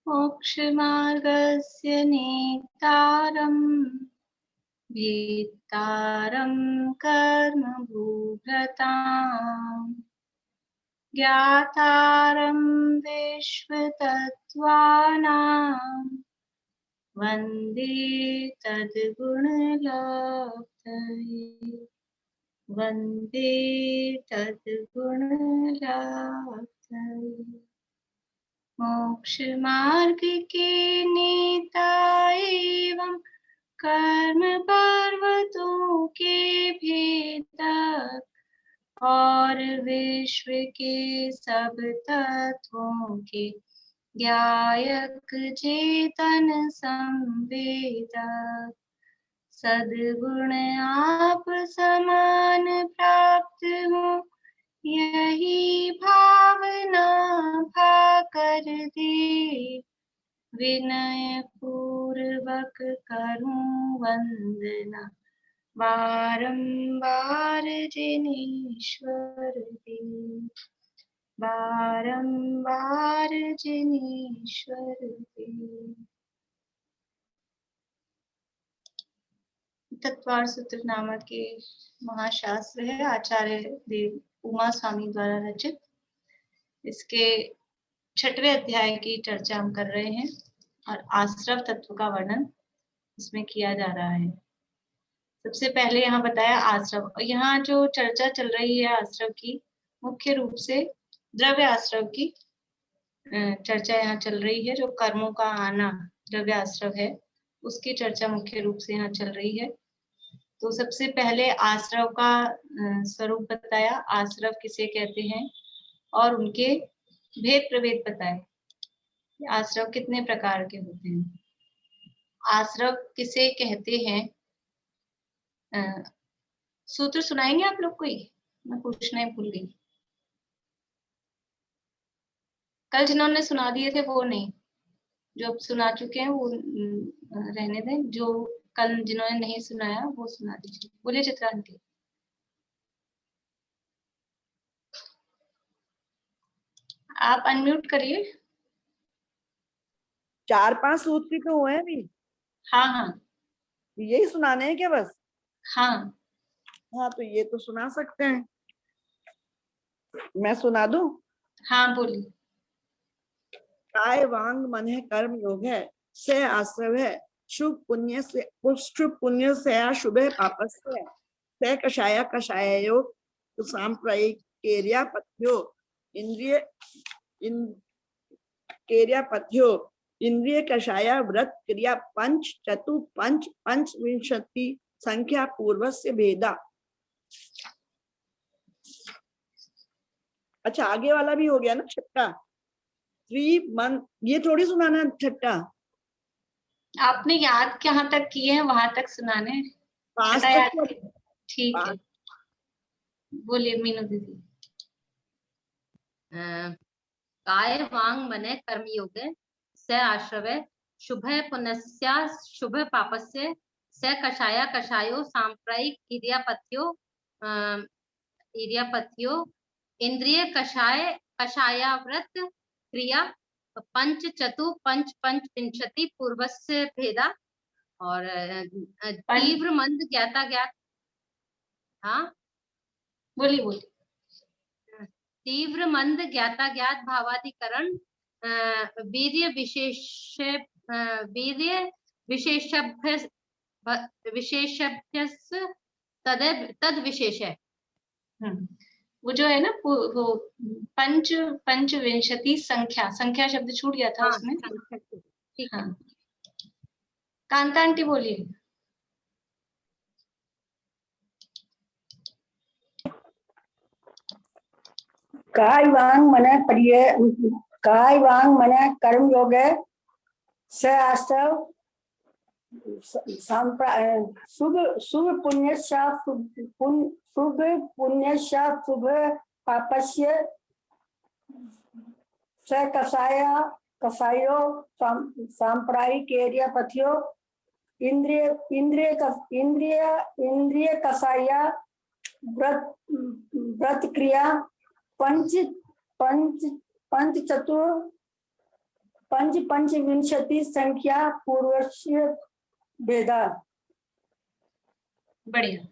मोक्षमार्गस्य नेतारम् वेत्तारं कर्मभूभृताम् ज्ञातारं विश्वतत्त्वानां वन्दे तद्गुणलब्धये वन्दे तद्गुणलब्धये। मोक्षमार्ग के नेता एवं कर्म पर्वतों के भेदक और विश्व के सब तत्वों के ज्ञायक चेतन संवेदक सद्गुण आप समान प्राप्त हो यही भावना भाकर दे विनय पूर्वक करूं वंदना बारंबार जिनेश्वर देव बारंबार जिनेश्वर देव। तत्वार सूत्र नामक के महाशास्त्र है, आचार्य देव उमा स्वामी द्वारा रचित। इसके 6वें अध्याय की चर्चा हम कर रहे हैं और आश्रव तत्व का वर्णन इसमें किया जा रहा है। सबसे पहले यहाँ बताया आश्रव। यहाँ जो चर्चा चल रही है आश्रव की, मुख्य रूप से द्रव्य आश्रव की चर्चा यहाँ चल रही है। जो कर्मों का आना द्रव्य आश्रव है, उसकी चर्चा मुख्य रूप से यहाँ चल रही है। तो सबसे पहले आश्रव का स्वरूप बताया, आश्रव किसे कहते हैं और उनके भेद प्रभेद बताए। आश्रव कितने प्रकार के होते हैं, आश्रव किसे कहते हैं। सूत्र सुनाएंगे आप लोग कोई? मैं पूछना ही भूल गई। कल जिन्होंने सुना दिए थे वो नहीं, जो सुना चुके हैं वो रहने दें। जो कल जिन्होंने नहीं सुनाया वो सुना दीजिए। बोलिए चित्रांति। आप अनम्यूट करिए। 4-5 सूत्र तो हुए हैं अभी। हाँ हाँ, यही सुनाने हैं क्या बस? हाँ हाँ, तो ये तो सुना सकते हैं। मैं सुना दूं? हाँ बोलिए। काय वांग मन है कर्म योग है, से आश्रव है, शुभ पुण्य से शुभ पापस्य कषाया कषायो सांप्रयिकेर्या पथ्यो इंद्रिय केर्या पथ्यो इंद्रिय कषाया व्रत क्रिया पंच चतु पंच पंचविंशति संख्या पूर्वस्य भेदा। अच्छा, आगे वाला भी हो गया ना छठा। 3 मंथ, ये थोड़ी सुनाना छठा। आपने याद कहाँ तक किए हैं वहां तक सुनाने। 5 छठा याद तक। ठीक है, बोलिए मीनू दीदी। काय वांग मने कर्म योग से आश्रव शुभ पुनस्या शुभ पापस्य से कषाया कषायो सांप्रयिक इर्यापत्यो इंद्रिय कषाय कषायाव्रत क्रिया पंच चतु पंच पंचविंशति पूर्वस्य भेदा। और तीव्र मंद ज्ञाता ज्ञात। हाँ बोलिए बोलिए। तीव्र मंद ज्ञाता ज्ञात भावाधिकरण वीर्य विशेषभ्य तद विशेष है। वो जो है ना वो पंचविंशति संख्या शब्द छूट गया था। हाँ, उसमें ठीक है। कांता आंटी बोलिए। काय वांग मन कर्म योग से आश्रव शुभ पुण्य शुभ पापस्य से कषायो सांप्रयिकेर्या पथ्यो इंद्रिय कषाया व्रत क्रिया पंच चतुर पंच पंचविंशति संख्या पूर्वस्य भेदा। बढ़िया,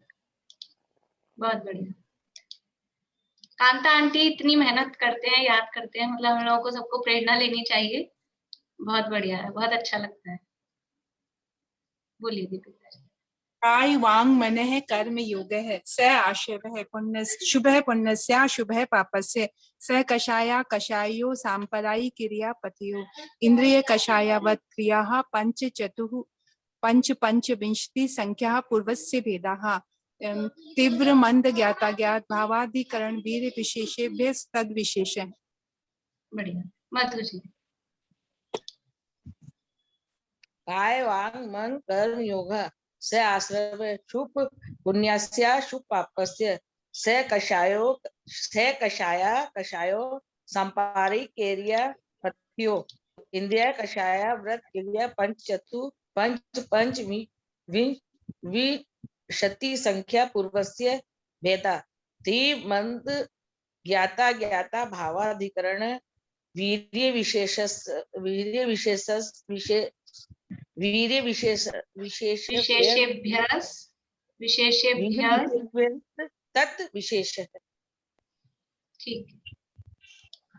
बहुत बढ़िया। कांता आंटी इतनी मेहनत करते हैं, याद करते हैं, मतलब हम लोगों को सबको प्रेरणा लेनी चाहिए। बहुत बढ़िया है, बहुत अच्छा लगता है। बोलिए दीपिका जी। काय वांग मनः कर्म योगः स आश्रवः शुभः पुण्यस्य शुभः पापस्य स कषाया कषायो सांपरायि क्रियापतियो इंद्रिय कषायावत् क्रियाः पंच पंचविंशति संख्या पूर्वस्य भेदाः तीव्र मंद ज्ञाता ज्ञात भावाधिकरण वीर विशेषेभ्य तद विशेष। बढ़िया। मधु जी। काय वांग मन कर्म योग स आश्रव शुभ पुण्यस्य शुभ पापस्य स कषाया कषायो संपारी केरिया पत्यो इंद्रिय कषाया व्रत क्रिया पंच विंशति संख्या पूर्वस्य भेदा ती मंद ज्ञाता ज्ञाता भावाधिकरण वीर्य विशेषेभ्यः तत् विशेष। ठीक है,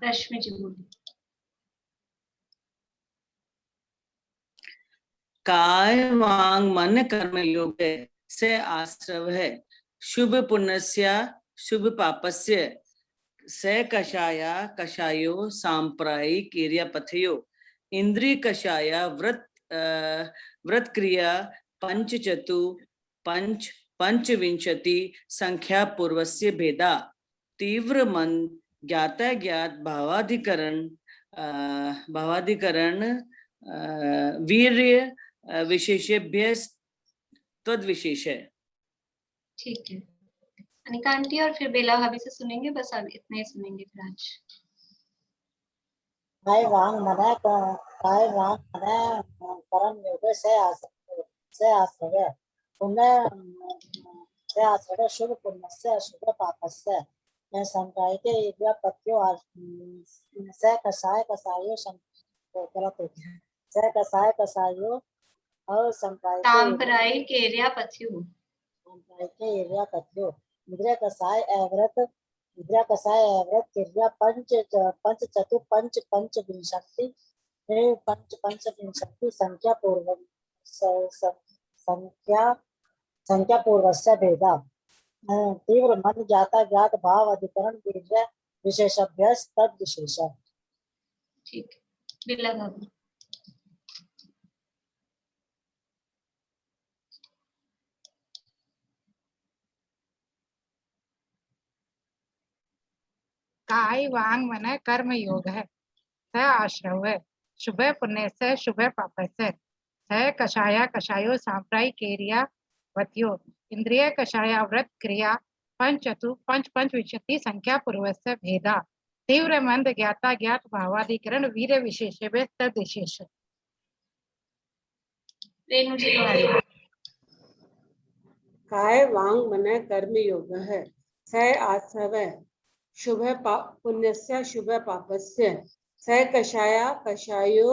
रश्मि जी बोलिए। काय वांग मन कर्म योग से आश्रव है शुभ पुण्यस्य शुभ पापस्य से कषाया कषायो सांप्रायि क्रियापथयो इंद्रिय कषाया व्रत क्रिया पंचविंशति संख्या पूर्वस्य भेदा तीव्र मन ज्ञाता ज्ञात भावाधिकरण वीर्य विशेषेभ्य तद विशेष है। ठीक है, अनिका आंटी और फिर बेला भाभी से सुनेंगे, बस अब इतना ही सुनेंगे फिर आज। काय वांग मन कर्म योग से आश्रय शुभ पुण्यस्य शुभ पापस्य संप्रायिके पत्यो स कषाय कषायो स कषाय कषायो और सांप्रायिक एरिया पथियो इंद्रिय कषाय एवृत क्रिया पंचविंशति संख्या पूर्वस्य भेदा तीव्र मन ज्ञाता ज्ञात भाव अधिकरण वीर्य विशेषभ्य तद विशेष। ठीक है, बिल्ला भाभी। काय वांग मन कर्म योग है स आश्रव शुभ पुण्य से शुभ पाप से स कषाया कषायो सांप्रायिक क्रिया वत्यो इंद्रिय कषाया व्रत क्रिया पंचविंशति संख्या पूर्वस्य भेदा तीव्र मंद ज्ञाता ज्ञात भावाधिकरण वीर विशेष तद विशेष। रेणु जी दोहराइए। काय वांग मन कर्म योग है स आश्रव शुभ पुण्यस्य शुभ पापस्य स कषाया कषायो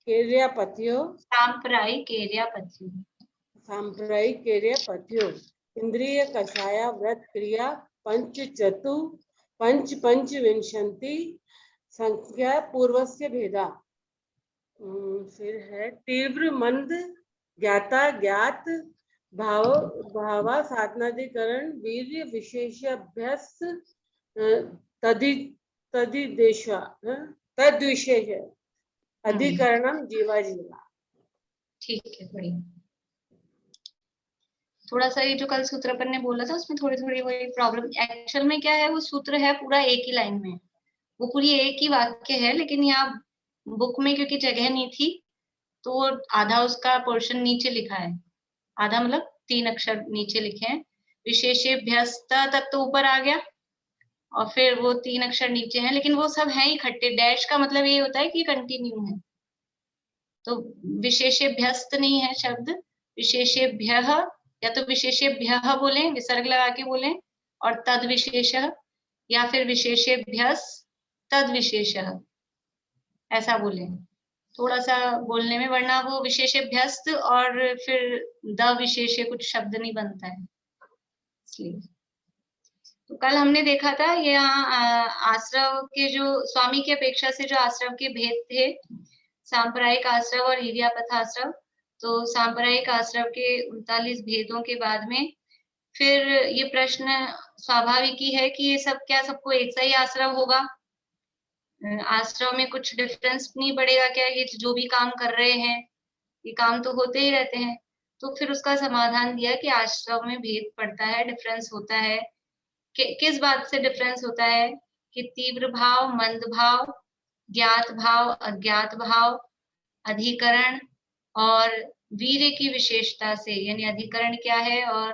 क्रियापतियो सांप्रायिक क्रियापतियो इंद्रिय कषाया व्रत क्रिया पंचविंशति संख्या पूर्वस्य भेदा फिर है तीव्र मंद ज्ञाता ज्ञात भावा साधनाधिकरण वीर्य विशेषाभ्यास तद्विशेष अधिकरणम जीवा जीवा। ठीक है, बढ़िया। थोड़ा सा ये जो कल सूत्र अपन ने बोला था उसमें थोड़ी थोड़ी वही प्रॉब्लम, एक्चुअल में क्या है, वो सूत्र है पूरा एक ही लाइन में, वो पूरी एक ही वाक्य है, लेकिन यहाँ बुक में क्योंकि जगह नहीं थी तो आधा उसका पोर्शन नीचे लिखा है, आधा मतलब 3 अक्षर नीचे लिखे हैं। विशेषेभ्यस्त तक तो ऊपर आ गया और फिर वो 3 अक्षर नीचे हैं, लेकिन वो सब हैं इकट्ठे। डैश का मतलब ये होता है कि कंटिन्यू है, तो विशेषेभ्यस्त नहीं है शब्द, विशेषेभ्यः, या तो विशेषेभ्यः बोलें विसर्ग लगा के बोलें और तद विशेषः, या फिर विशेषेभ्यस् तद विशेषः। ऐसा बोले थोड़ा सा बोलने में, वरना वो विशेषभ्यस्त और फिर द विशेष्य कुछ शब्द नहीं बनता है इसलिए। तो कल हमने देखा था ये यहाँ आश्रव के जो स्वामी की अपेक्षा से जो आश्रव के भेद थे, सांप्रदायिक आश्रव और इरियापथ आश्रव। तो सांप्रदायिक आश्रव के 39 भेदों के बाद में फिर ये प्रश्न स्वाभाविक ही है कि ये सब क्या सबको एक सा ही आश्रव होगा? आश्रव में कुछ डिफरेंस नहीं पड़ेगा क्या? ये जो भी काम कर रहे हैं ये काम तो होते ही रहते हैं। तो फिर उसका समाधान दिया कि आश्रव में भेद पड़ता है, डिफरेंस होता है। किस बात से डिफरेंस होता है? कि तीव्र भाव, मंद भाव, ज्ञात भाव, अज्ञात भाव, अधिकरण और वीर्य की विशेषता से, यानी अधिकरण क्या है और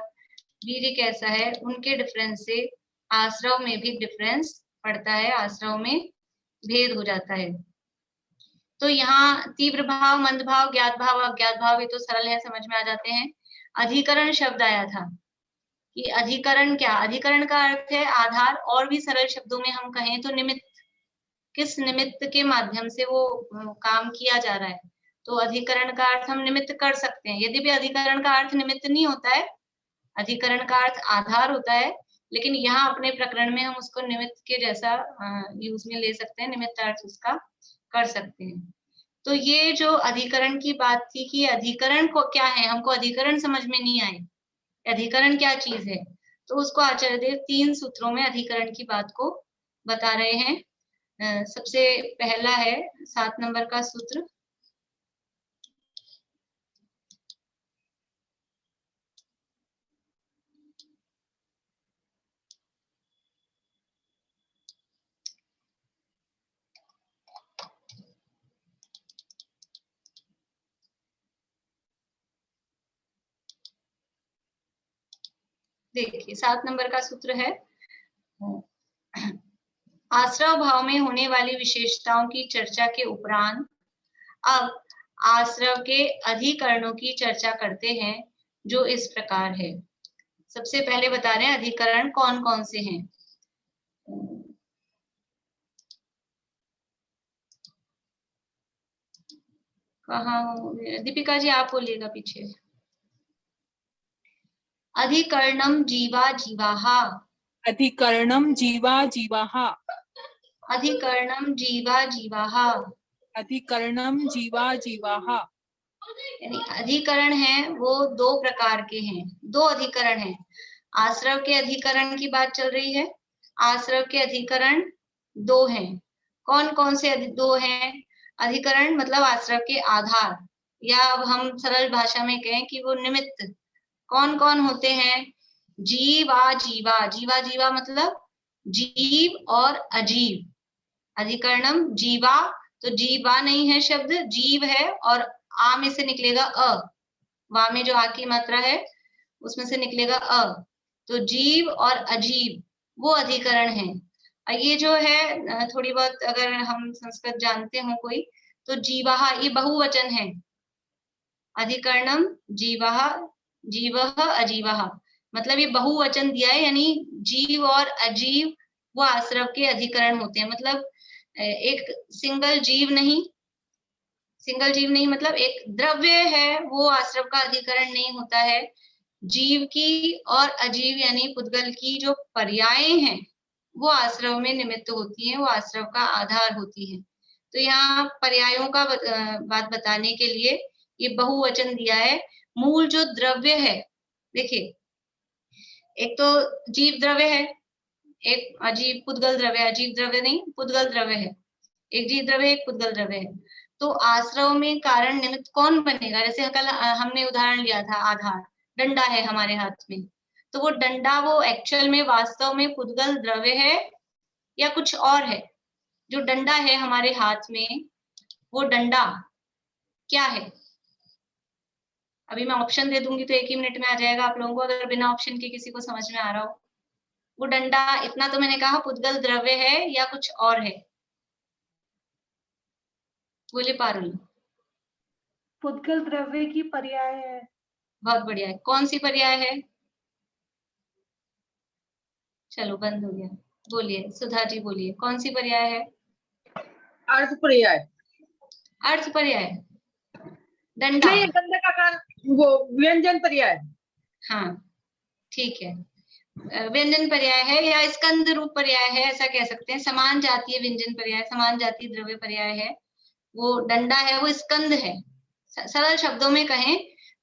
वीर्य कैसा है, उनके डिफरेंस से आश्रव में भी डिफरेंस पड़ता है, आश्रव में भेद हो जाता है। तो यहाँ तीव्र भाव, मंद भाव, ज्ञात भाव, अज्ञात भाव ये तो सरल है, समझ में आ जाते हैं। अधिकरण शब्द आया था कि अधिकरण क्या? अधिकरण का अर्थ है आधार, और भी सरल शब्दों में हम कहें तो निमित्त। किस निमित्त के माध्यम से वो काम किया जा रहा है, तो अधिकरण का अर्थ हम निमित्त कर सकते हैं। यदि भी अधिकरण का अर्थ निमित्त नहीं होता है, अधिकरण का अर्थ आधार होता है, लेकिन यहाँ अपने प्रकरण में हम उसको निमित्त के जैसा यूज में ले सकते हैं, निमित्त अर्थ उसका कर सकते हैं। तो ये जो अधिकरण की बात थी कि अधिकरण को क्या है, हमको अधिकरण समझ में नहीं आए, अधिकरण क्या चीज है, तो उसको आचार्य देव 3 सूत्रों में अधिकरण की बात को बता रहे हैं। सबसे पहला है 7 नंबर का सूत्र। देखिए 7 नंबर का सूत्र है, आश्रव भाव में होने वाली विशेषताओं की चर्चा के उपरांत अब आश्रव के अधिकरणों की चर्चा करते हैं, जो इस प्रकार है। सबसे पहले बता रहे हैं अधिकरण कौन कौन से हैं। कहाँ दीपिका जी, आप बोलिएगा पीछे। अधिकरणम जीवा जीवाहा, अधिकरणम जीवा जीवाहा, अधिकरणम जीवा जीवाहा, अधिकरणम जीवा जीवाहा। यानी अधिकरण है वो 2 प्रकार के हैं, 2 अधिकरण हैं। आश्रव के अधिकरण की बात चल रही है, आश्रव के अधिकरण 2 हैं। कौन कौन से 2 हैं? अधिकरण मतलब आश्रव के आधार, या अब हम सरल भाषा में कहें कि वो निमित्त कौन कौन होते हैं? जीवा जीवा, जीवा जीवा मतलब जीव और अजीव। अधिकरणम जीवा, तो जीवा नहीं है शब्द, जीव है, और आ में से निकलेगा अ, वा में जो आ की मात्रा है उसमें से निकलेगा अ, तो जीव और अजीव वो अधिकरण है। ये जो है थोड़ी बहुत अगर हम संस्कृत जानते हो कोई, तो जीवाहा ये बहुवचन है। अधिकरणम जीवाहा, जीवः अजीवः, मतलब ये बहुवचन दिया है, यानी जीव और अजीव वो आश्रव के अधिकरण होते हैं। मतलब एक सिंगल जीव नहीं, सिंगल जीव नहीं मतलब एक द्रव्य है वो आश्रव का अधिकरण नहीं होता है। जीव की और अजीव यानी पुद्गल की जो पर्याय हैं वो आश्रव में निमित्त होती हैं, वो आश्रव का आधार होती है। तो यहाँ पर्यायों का बात बताने के लिए ये बहुवचन दिया है। मूल जो द्रव्य है, देखिए एक तो जीव द्रव्य है, एक अजीव पुद्गल द्रव्य, अजीव द्रव्य नहीं पुद्गल द्रव्य है, एक जीव द्रव्य एक पुद्गल द्रव्य है। तो आश्रव में कारण निमित्त कौन बनेगा? जैसे कल हमने उदाहरण लिया था आधार, डंडा है हमारे हाथ में, तो वो डंडा वो एक्चुअल में वास्तव में पुद्गल द्रव्य है या कुछ और है? जो डंडा है हमारे हाथ में वो डंडा क्या है? अभी मैं ऑप्शन दे दूंगी तो 1 ही मिनट में आ जाएगा आप लोगों को, अगर बिना ऑप्शन के किसी को समझ में आ रहा हो। वो डंडा, इतना तो मैंने कहा, पुद्गल द्रव्य है या कुछ और है? बोले पारुल। पुद्गल द्रव्य की पर्याय है। बहुत बढ़िया है, कौन सी पर्याय है? चलो बंद हो गया, बोलिए सुधा जी बोलिए, कौन सी पर्याय है? अर्थ पर्याय। अर्थ पर्याय, डंडा। नहीं, गंध का कारण वो व्यंजन पर्याय। हाँ ठीक है, व्यंजन पर्याय है या स्कंद रूप पर्याय है, ऐसा कह सकते हैं। समान जातीय व्यंजन पर्याय, समान जातीय द्रव्य पर्याय है। वो डंडा है, वो स्कंद है। सरल शब्दों में कहें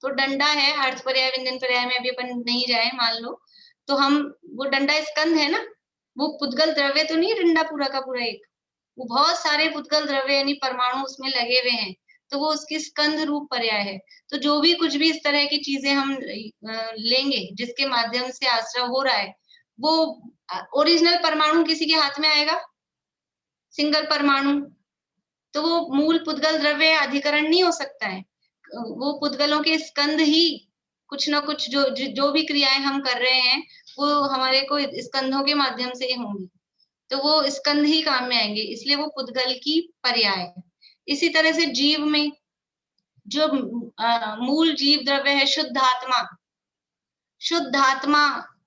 तो डंडा है। अर्थ पर्याय व्यंजन पर्याय में अभी अपन नहीं जाए मान लो, तो हम वो डंडा स्कंद है ना, वो पुद्गल द्रव्य तो नहीं डंडा पूरा का पूरा एक, वो बहुत सारे पुद्गल द्रव्य यानी परमाणु उसमें लगे हुए हैं, तो वो उसकी स्कंद रूप पर्याय है। तो जो भी कुछ भी इस तरह की चीजें हम लेंगे जिसके माध्यम से आश्रय हो रहा है, वो ओरिजिनल परमाणु किसी के हाथ में आएगा, सिंगल परमाणु, तो वो मूल पुद्गल द्रव्य अधिकरण नहीं हो सकता है। वो पुद्गलों के स्कंद ही कुछ ना कुछ जो भी क्रियाएं हम कर रहे हैं वो हमारे को स्कंधों के माध्यम से ही होंगी, तो वो स्कंद ही काम में आएंगे, इसलिए वो पुद्गल की पर्याय है। इसी तरह से जीव में जो मूल जीव द्रव्य है शुद्धात्मा, शुद्धात्मा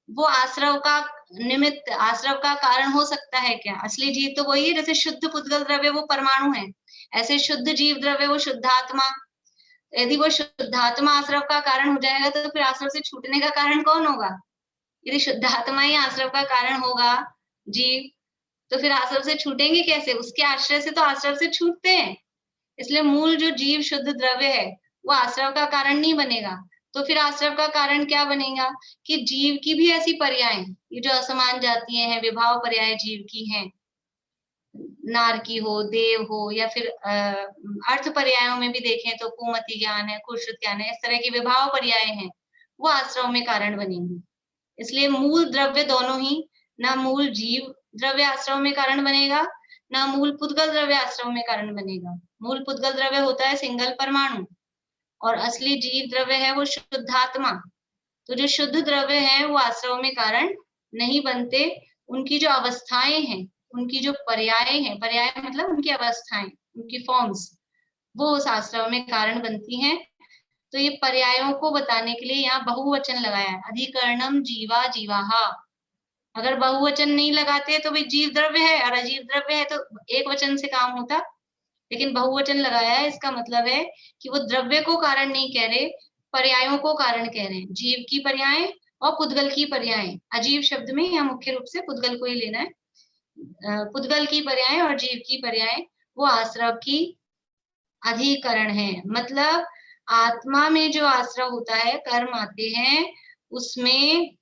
वो आश्रव का निमित्त, आश्रव का कारण हो सकता है क्या? असली जीव तो वही है, जैसे शुद्ध पुद्गल द्रव्य वो परमाणु है, ऐसे शुद्ध जीव द्रव्य वो शुद्धात्मा। यदि वो शुद्धात्मा आश्रव का कारण हो जाएगा तो फिर आश्रव से छूटने का कारण कौन होगा? यदि शुद्धात्मा ही आश्रव का कारण होगा जीव, तो फिर आश्रव से छूटेंगे कैसे? उसके आश्रय से तो आश्रव से छूटते हैं। इसलिए मूल जो जीव शुद्ध द्रव्य है वो आश्रव का कारण नहीं बनेगा, तो फिर आश्रव का कारण क्या बनेगा कि जीव की भी ऐसी पर्याय, ये जो असमान जातीय हैं, विभाव पर्याय जीव की हैं, नार की हो, देव हो, या फिर अर्थ पर्यायों में भी देखें तो कुमति ज्ञान है, कुश्रुत ज्ञान है, इस तरह की विभाव पर्याय हैं, वो आश्रव में कारण बनेंगी। इसलिए मूल द्रव्य दोनों ही, ना मूल जीव द्रव्य आश्रव में कारण बनेगा, ना मूल पुद्गल द्रव्य आश्रव में कारण बनेगा। मूल पुद्गल द्रव्य होता है सिंगल परमाणु और असली जीव द्रव्य है वो शुद्धात्मा। तो जो शुद्ध द्रव्य है वो आश्रव में कारण नहीं बनते, उनकी जो अवस्थाएं हैं, उनकी जो पर्याय हैं, पर्याय मतलब उनकी अवस्थाएं, उनकी फॉर्म्स, वो उस आश्रव में कारण बनती हैं। तो ये पर्यायों को बताने के लिए यहाँ बहुवचन लगाया है, अधिकरणम जीवा जीवाहा। अगर बहुवचन नहीं लगाते तो भाई जीव द्रव्य है और अजीव द्रव्य है तो एक वचन से काम होता, लेकिन बहुवचन लगाया है, इसका मतलब है कि वो द्रव्य को कारण नहीं कह रहे, पर्यायों को कारण कह रहे हैं। जीव की पर्याय और पुद्गल की पर्याय, अजीव शब्द में यहाँ मुख्य रूप से पुद्गल को ही लेना है। पुद्गल की पर्याय और जीव की पर्याय वो आश्रव की अधिकरण है। मतलब आत्मा में जो आश्रव होता है, कर्म आते हैं, उसमें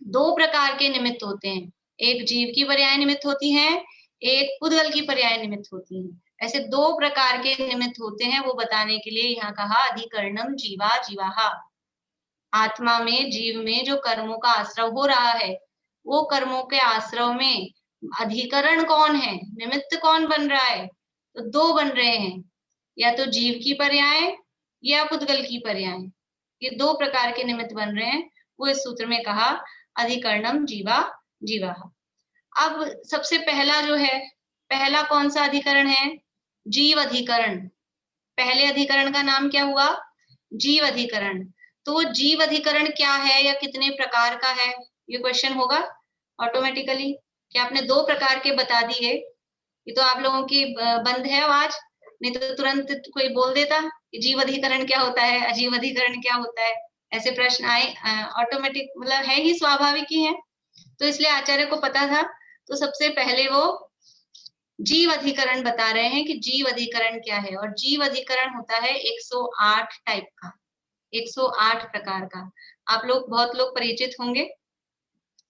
दो प्रकार के निमित्त होते हैं, एक जीव की पर्याय निमित्त होती है, एक पुद्गल की पर्याय निमित्त होती है। ऐसे दो प्रकार के निमित्त होते हैं, वो बताने के लिए यहाँ कहा अधिकरणम जीवा जीवाहा। आत्मा में, जीव में जो कर्मों का आश्रव हो रहा है, वो कर्मों के आश्रव में अधिकरण कौन है, निमित्त कौन बन रहा है? तो दो बन रहे हैं, या तो जीव की पर्याय या पुद्गल की पर्याय। ये दो प्रकार के निमित्त बन रहे हैं, वो इस सूत्र में कहा अधिकरणम जीवा जीवा। अब सबसे पहला जो है, पहला कौन सा अधिकरण है? जीव अधिकरण। पहले अधिकरण का नाम क्या हुआ? जीव अधिकरण। तो वो जीव अधिकरण क्या है या कितने प्रकार का है, ये क्वेश्चन होगा ऑटोमेटिकली कि आपने दो प्रकार के बता दिए। ये तो आप लोगों की बंद है आवाज, नहीं तो तुरंत कोई बोल देता कि जीव अधिकरण क्या होता है, अजीव अधिकरण क्या होता है, ऐसे प्रश्न आए ऑटोमेटिक, मतलब है ही, स्वाभाविक ही है। तो इसलिए आचार्य को पता था, तो सबसे पहले वो जीव अधिकरण बता रहे हैं कि जीव अधिकरण क्या है। और जीव अधिकरण होता है 108 टाइप का, 108 प्रकार का। आप लोग, बहुत लोग परिचित होंगे,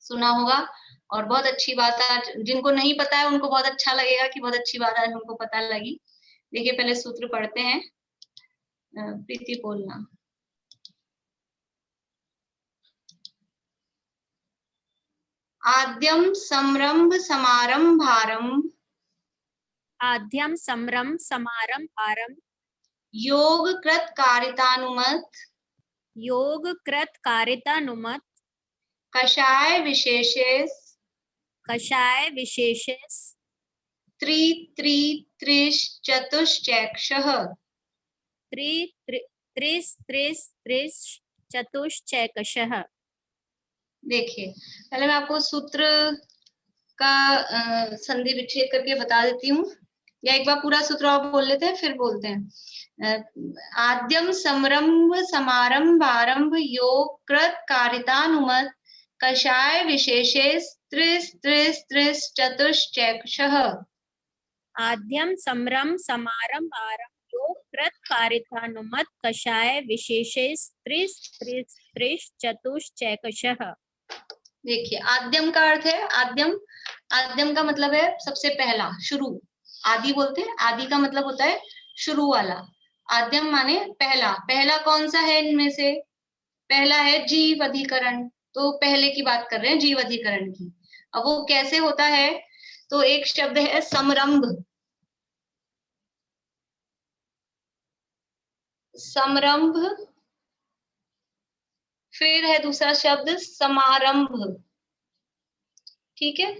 सुना होगा, और बहुत अच्छी बात आज जिनको नहीं पता है उनको बहुत अच्छा लगेगा कि बहुत अच्छी बात आज उनको पता लगी। देखिए पहले सूत्र पढ़ते हैं, प्रीति बोलना। आद्यम संरंभ समारंभारंभ, आद्यम संरंभ समारंभारंभ, योग कृत कारितानुमत, योग कृत कारितानुमत, कषाय विशेषेस, कषाय विशेषेस, त्रि त्रि त्रिश चतुश्चैक्षः, त्रि त्रिस त्रिस त्रिस चतुश्चैकशः। देखिए पहले मैं आपको सूत्र का संधि विच्छेद करके बता देती हूँ। या एक बार पूरा सूत्र और बोल लेते हैं फिर बोलते हैं। आद्यम समरंभ समारंभ आरंभ योग कृत कारितानुमत कषाय विशेषे त्रिस त्रिस त्रिस चतुश्चैकशः। आद्यम समरम समारंभ आरंभ योग कृत कारितानुमत कषाय विशेषेस त्रिस त्रिस त्रिश चतुश्चैकशः। देखिए आद्यम का अर्थ है आद्यम, आद्यम का मतलब है सबसे पहला, शुरू। आदि बोलते हैं, आदि का मतलब होता है शुरू वाला। आद्यम माने पहला। पहला कौन सा है इनमें से? पहला है जीव अधिकरण, तो पहले की बात कर रहे हैं जीव अधिकरण की। अब वो कैसे होता है? तो एक शब्द है समरंभ, समरंभ, फिर है दूसरा शब्द समारंभ। ठीक है,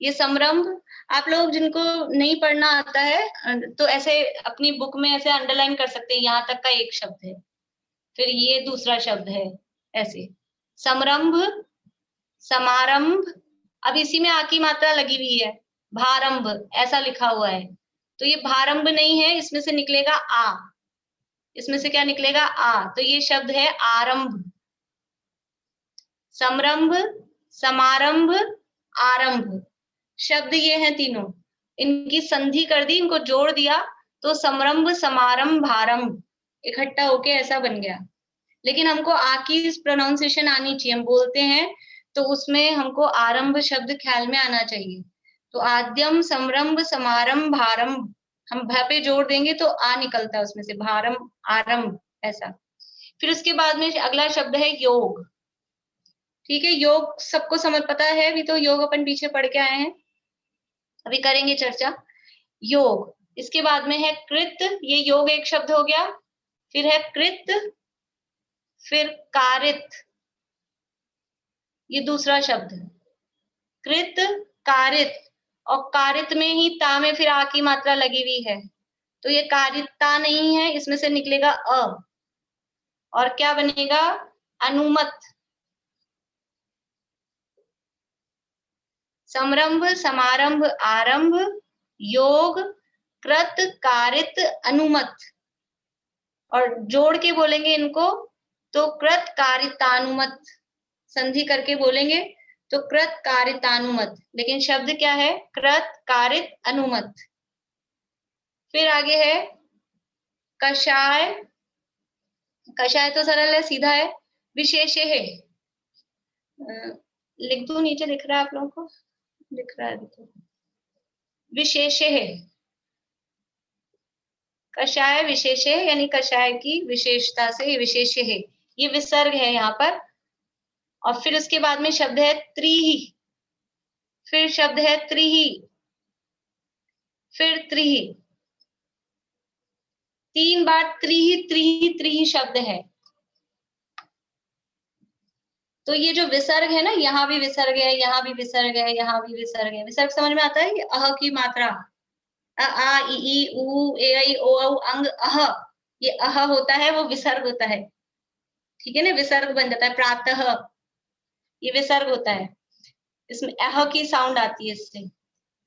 ये समरंभ आप लोग जिनको नहीं पढ़ना आता है तो ऐसे अपनी बुक में ऐसे अंडरलाइन कर सकते हैं, यहाँ तक का एक शब्द है, फिर ये दूसरा शब्द है, ऐसे समरंभ समारंभ। अब इसी में आ की मात्रा लगी हुई है, भारंभ ऐसा लिखा हुआ है, तो ये भारंभ नहीं है, इसमें से निकलेगा आ। इसमें से क्या निकलेगा? आ। तो ये शब्द है आरंभ। समरंभ समारंभ आरंभ शब्द ये हैं तीनों, इनकी संधि कर दी, इनको जोड़ दिया तो समरंभ समारंभ भारंभ इकट्ठा होके ऐसा बन गया। लेकिन हमको आ की प्रोनाउंसिएशन आनी चाहिए, हम बोलते हैं तो उसमें हमको आरंभ शब्द ख्याल में आना चाहिए। तो आद्यम समरंभ समारंभ भारंभ, हम भ पे जोड़ देंगे तो आ निकलता है उसमें से, भारंभ आरंभ ऐसा। फिर उसके बाद में अगला शब्द है योग। ठीक है, योग सबको समझ पता है, अभी तो योग अपन पीछे पढ़ के आए हैं, अभी करेंगे चर्चा। योग, इसके बाद में है कृत, ये योग एक शब्द हो गया, फिर है कृत, फिर कारित, ये दूसरा शब्द है कृत कारित, और कारित में ही ता में फिर आ की मात्रा लगी हुई है, तो ये कारिता नहीं है, इसमें से निकलेगा अ, और क्या बनेगा? अनुमत। समरंभ समारंभ आरंभ योग कृत कारित अनुमत, और जोड़ के बोलेंगे इनको तो कृत कारितानुमत, संधि करके बोलेंगे तो कृत कारितानुमत, लेकिन शब्द क्या है? कृत कारित अनुमत। फिर आगे है कषाय, कषाय तो सरल है, सीधा है। विशेष है, लिख दूं, नीचे लिख रहा है आप लोगों को, लिख रहा है देखो, विशेष है, कषाय विशेष है, यानी कषाय की विशेषता से ये विशेष है, ये विसर्ग है यहाँ पर। और फिर उसके बाद में शब्द है त्रिही, फिर शब्द है त्रिही, फिर त्रिही, 3 बार त्रिही त्रिही त्रिही शब्द है। तो ये जो विसर्ग है ना, यहाँ भी विसर्ग है, यहाँ भी विसर्ग है, यहाँ भी विसर्ग है। विसर्ग समझ में आता है? ये अह की मात्रा, अ आ इ ई उ ए ऐ ओ औ अंग अह, ये अह होता है, वो विसर्ग होता है। ठीक है ना, विसर्ग बन जाता है। प्रातः, ये विसर्ग होता है, इसमें अह की साउंड आती है इससे।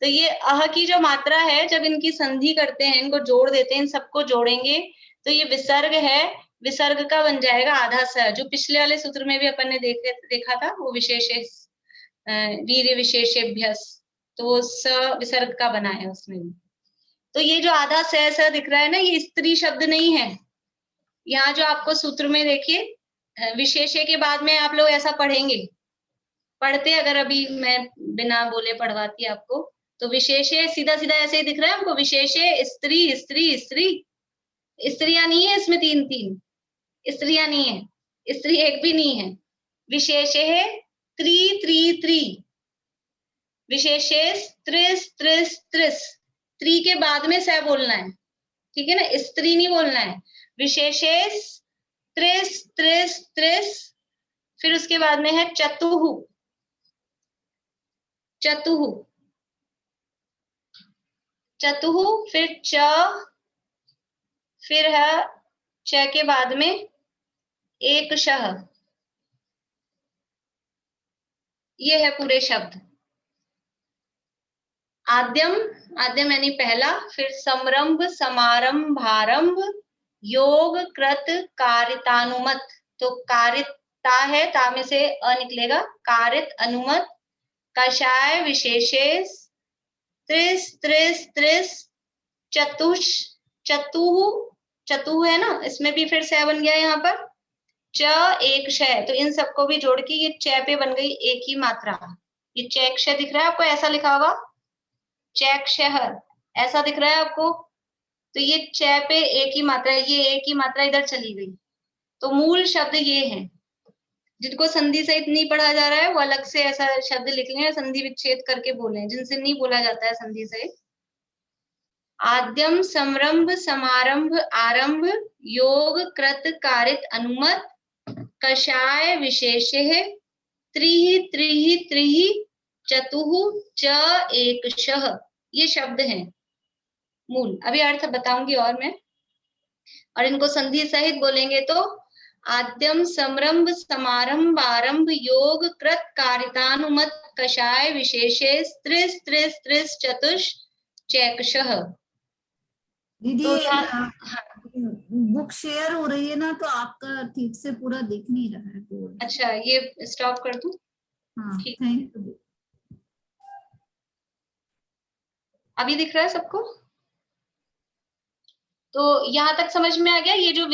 तो ये अह की जो मात्रा है, जब इनकी संधि करते हैं, इनको जोड़ देते हैं, इन सबको जोड़ेंगे तो ये विसर्ग है, विसर्ग का बन जाएगा आधा स, जो पिछले वाले सूत्र में भी अपन ने देखा था, वो विशेष वीर्य विशेषेभ्यस, तो वो स विसर्ग का बना है उसमें भी। तो ये जो आधा स दिख रहा है ना, ये स्त्री शब्द नहीं है। यहाँ जो आपको सूत्र में देखिए विशेषे के बाद में आप लोग ऐसा पढ़ेंगे, पढ़ते अगर अभी मैं बिना बोले पढ़वाती आपको, तो विशेषे सीधा सीधा ऐसे ही दिख रहा है हमको, विशेषे स्त्री स्त्री स्त्री, स्त्रियां नहीं है इसमें, 3 स्त्रियां नहीं है, स्त्री एक भी नहीं है। विशेषे त्रि त्रि त्रि, विशेषे त्रिस त्रिस त्रिस, त्रि के बाद में स बोलना है, ठीक है ना, स्त्री नहीं बोलना है। विशेषे त्रिस त्रिस त्रिस, फिर उसके बाद में है चतुहु, चतुहु, चतुहु, फिर च, फिर है च के बाद में एक शह, ये है पूरे शब्द। आद्यम, आद्यम यानी पहला, फिर समरंभ समारंभारंभ योग कृत कारितानुमत, तो कारिता है, ता में से अ निकलेगा, कारित अनुमत, कषाय विशेषेस, त्रिस त्रिस त्रिस, चतुष चतुः, चतुः है ना, इसमें भी फिर से बन गया यहाँ पर, च एक क्षय, तो इन सबको भी जोड़ के ये च पे बन गई एक ही मात्रा। ये चैक क्षय दिख रहा है आपको, ऐसा लिखा होगा चैक शहर, ऐसा दिख रहा है आपको, तो ये च पे एक ही मात्रा है, ये एक ही मात्रा इधर चली गई। तो मूल शब्द ये है, जिनको संधि सहित नहीं पढ़ा जा रहा है वो अलग से ऐसा शब्द लिख लें, संधि विच्छेद करके बोलें, जिनसे नहीं बोला जाता है संधि सहित। आद्यम समरंभ समारंभ आरंभ योग कृत कारित अनुमत, कषाय विशेषे, त्रिहि त्रिहि त्रिहि, चतुः च एकशः, ये शब्द हैं मूल। अभी अर्थ बताऊंगी और मैं, और इनको संधि सहित बोलेंगे तो आद्यम समरंभ समारंभ आरंभ योग कृत कारितानुमत, कषाय विशेषे, त्रिस त्रिस त्रिस, चतुष चैकशः। दीदी तो बुक शेयर हो रही है ना, तो आपका ठीक से पूरा दिख नहीं रहा है बोर्ड। अच्छा, ये स्टॉप कर दूं? हाँ, ठीक, थैंक यू। अभी दिख रहा है सबको? तो यहाँ तक समझ में आ गया। ये जो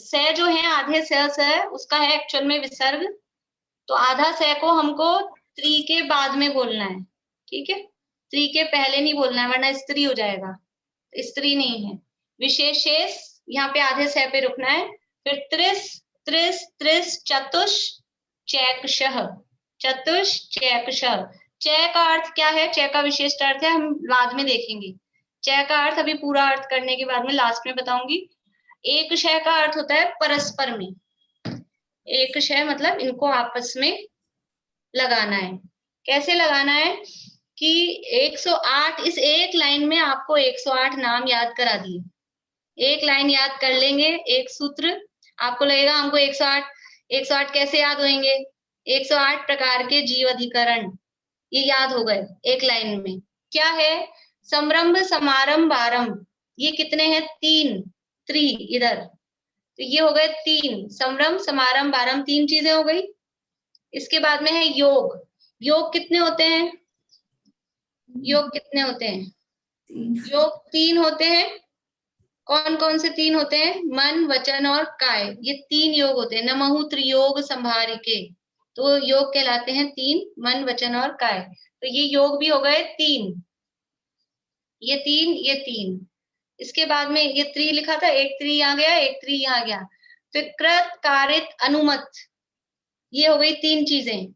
से जो है आधे से उसका है एक्चुअल में विसर्ग, तो आधा से को हमको त्रि के बाद में बोलना है, ठीक है, त्रि के पहले नहीं बोलना है वरना स्त्री हो जाएगा, स्त्री नहीं है। विशेषेस यहाँ पे आधे से पे रुकना है, फिर त्रिस त्रिस त्रिस, चतुष चैकशः, चतुष चैकशः। चय का अर्थ क्या है, चय का विशिष्ट अर्थ है, हम बाद में देखेंगे। चय का अर्थ अभी पूरा अर्थ करने के बाद में लास्ट में बताऊंगी। एक शय का अर्थ होता है परस्पर में, एक शय मतलब इनको आपस में लगाना है। कैसे लगाना है कि 108, इस एक लाइन में आपको 108 नाम याद करा दिए, एक लाइन याद कर लेंगे, एक सूत्र आपको लगेगा हमको 108 कैसे याद होंगे, 108 प्रकार के जीव अधिकरण, ये याद हो गए एक लाइन में। क्या है, समरंभ समारंभ आरंभ, ये कितने हैं, 3, त्रि इधर, तो ये हो गए 3, समरंभ समारंभ आरंभ, 3 चीजें हो गई। इसके बाद में है योग, योग कितने होते हैं, योग कितने होते हैं, योग 3 होते हैं। कौन कौन से 3 होते हैं, मन वचन और काय, ये 3 योग होते हैं। नमहु त्रियोग संभारिके, तो योग कहलाते हैं 3, मन वचन और काय, तो ये योग भी हो गए 3, ये 3 ये 3। इसके बाद में ये त्रि लिखा था, एक त्रि यहाँ गया, एक त्रि यहाँ गया, फिर कृत कारित अनुमत, ये हो गई 3 चीजें,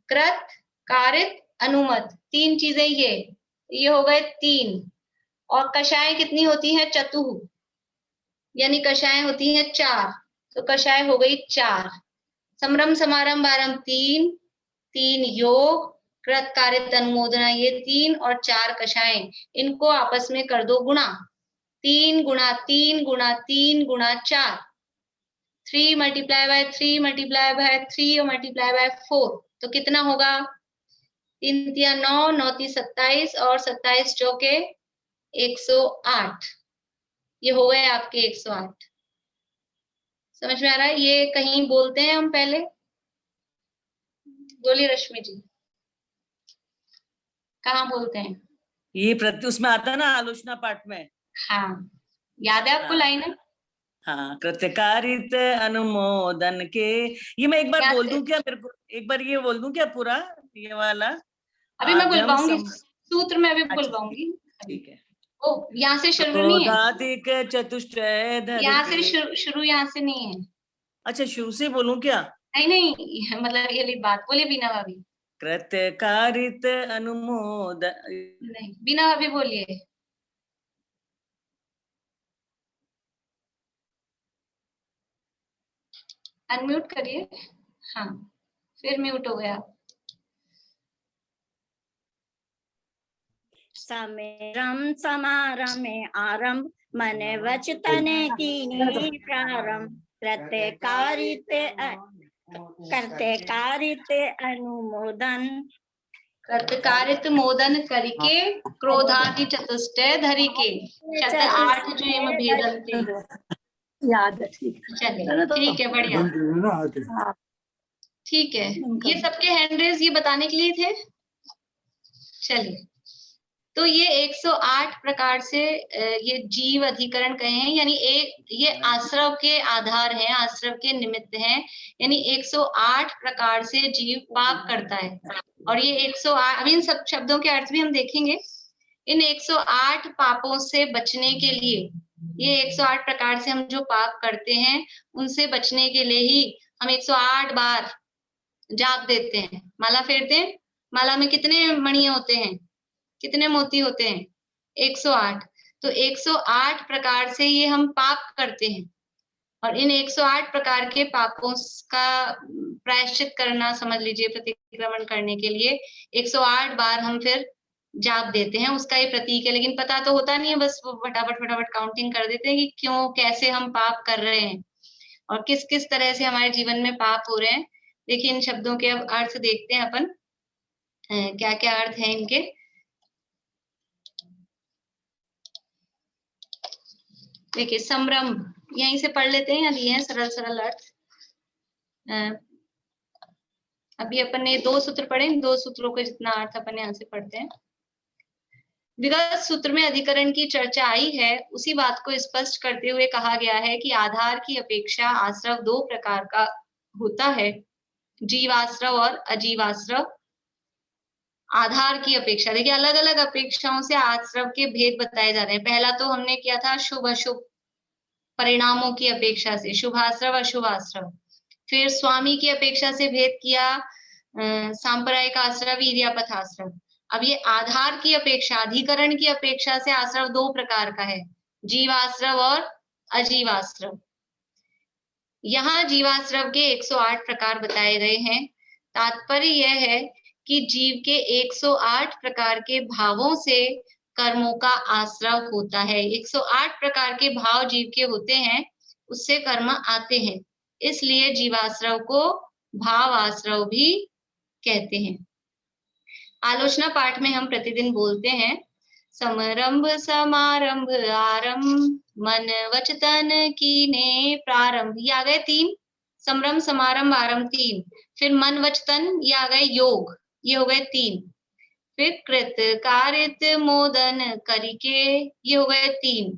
कृत कारित अनुमत, 3 चीजें ये हो गए 3। और कषाय कितनी होती है, चतुः, यानी कषाय होती है 4, तो कषाय हो गई 4। समरंभ समारंभ आरंभ 3, 3 योग, कृत कारित अनुमोदना ये 3, और 4 कषाय, इनको आपस में कर दो गुणा, 3 गुणा 3 गुणा 3 गुणा 4, 3 मल्टीप्लाई बाय 3 मल्टीप्लाई बाय 3 और मल्टीप्लाई बाय 4, तो कितना होगा, 3 तिया 9, 9 ती 27 और 27 चौके 108, ये हो गए आपके 108। समझ में आ रहा है, ये कहीं बोलते हैं हम पहले, बोलिए रश्मि जी, कहाँ बोलते हैं, ये प्रति उसमें आता है ना आलोचना पाठ में। हाँ, याद है आपको लाइन है? हाँ, कृत्यकारित अनुमोदन के, ये मैं एक बार बोल दूं क्या, मेरे को एक बार ये बोल दूं क्या पूरा ये वाला, अभी मैं बुलवाऊंगी सूत्र में, अभी बुलवाऊंगी, ठीक है। ओ यहाँ से शुरू नहीं है, यहाँ से शुरू यहाँ से नहीं है। अच्छा, शुरू से बोलूं क्या? नहीं मतलब ये बात बोलिए बिना भाभी, कृत्यकारित अनुमोदन, नहीं बिना भाभी बोलिए। अनम्यूट करिए, हाँ फिर म्यूट हो गया। समेरम समारमे आरंभ, मने वचतने कीनी प्रारंभ, करते कारित अनुमोदन, कृतकारित मोदन करिके क्रोधादि चतुष्टय धरिके शत 8 जो इम भेदन्ते। याद है, ठीक चलिए ठीक है, बढ़िया, ठीक है। ये सबके हैंड रेज ये बताने के लिए थे। चलिए, तो ये 108 प्रकार से ये जीव अधिकरण कहे हैं, यानी ये आश्रव के आधार हैं, आश्रव के निमित्त हैं, यानी 108 प्रकार से जीव पाप करता है। और ये 108, अभी इन सब शब्दों के अर्थ भी हम देखेंगे। इन 108 पापों से बचने के लिए, ये 108 प्रकार से हम जो पाप करते हैं उनसे बचने के लिए ही हम 108 बार जाप देते हैं, माला फेरते हैं। माला में कितने मणि होते हैं, कितने मोती होते हैं? 108। तो 108 प्रकार से ये हम पाप करते हैं, और इन 108 प्रकार के पापों का प्रायश्चित करना, समझ लीजिए, प्रतिक्रमण करने के लिए 108 बार हम फिर जाप देते हैं, उसका ये प्रतीक है। लेकिन पता तो होता नहीं है, बस वो फटाफट काउंटिंग कर देते हैं कि क्यों, कैसे हम पाप कर रहे हैं और किस किस तरह से हमारे जीवन में पाप हो रहे हैं। देखिए, इन शब्दों के अब अर्थ देखते हैं अपन, क्या क्या अर्थ है इनके। देखिए, संरंभ यहीं से पढ़ लेते हैं, या दिए हैं सरल सरल अर्थ। अभी अपन ने 2 सूत्र पढ़े, 2 सूत्रों के जितना अर्थ अपन यहाँ से पढ़ते हैं। विगत सूत्र में अधिकरण की चर्चा आई है, उसी बात को स्पष्ट करते हुए कहा गया है कि आधार की अपेक्षा आश्रव 2 प्रकार का होता है, जीवाश्रव और अजीवाश्रव। आधार की अपेक्षा, देखिए अलग अलग अपेक्षाओं से आश्रव के भेद बताए जा रहे हैं। पहला तो हमने किया था शुभ अशुभ परिणामों की अपेक्षा से, शुभाश्रव अशुभाश्रव। फिर स्वामी की अपेक्षा से भेद किया, सांप्रदायिक आश्रव, इर्यापथ आश्रव। अब ये आधार की अपेक्षा, अधिकरण की अपेक्षा से आश्रव 2 प्रकार का है, जीवाश्रव और अजीवाश्रव। यहाँ जीवाश्रव के 108 प्रकार बताए गए हैं। तात्पर्य यह है कि जीव के 108 प्रकार के भावों से कर्मों का आश्रव होता है। 108 प्रकार के भाव जीव के होते हैं, उससे कर्म आते हैं, इसलिए जीवाश्रव को भाव आश्रव भी कहते हैं। आलोचना पाठ में हम प्रतिदिन बोलते हैं, समरंभ समारंभ आरंभ मन वच तन कीने प्रारंभ। ये आ गए 3, समरंभ समारंभ आरंभ 3। फिर मन वच तन, ये आ गए योग, ये हो गए 3। फिर कृत कारित मोदन करिके, ये हो गए 3।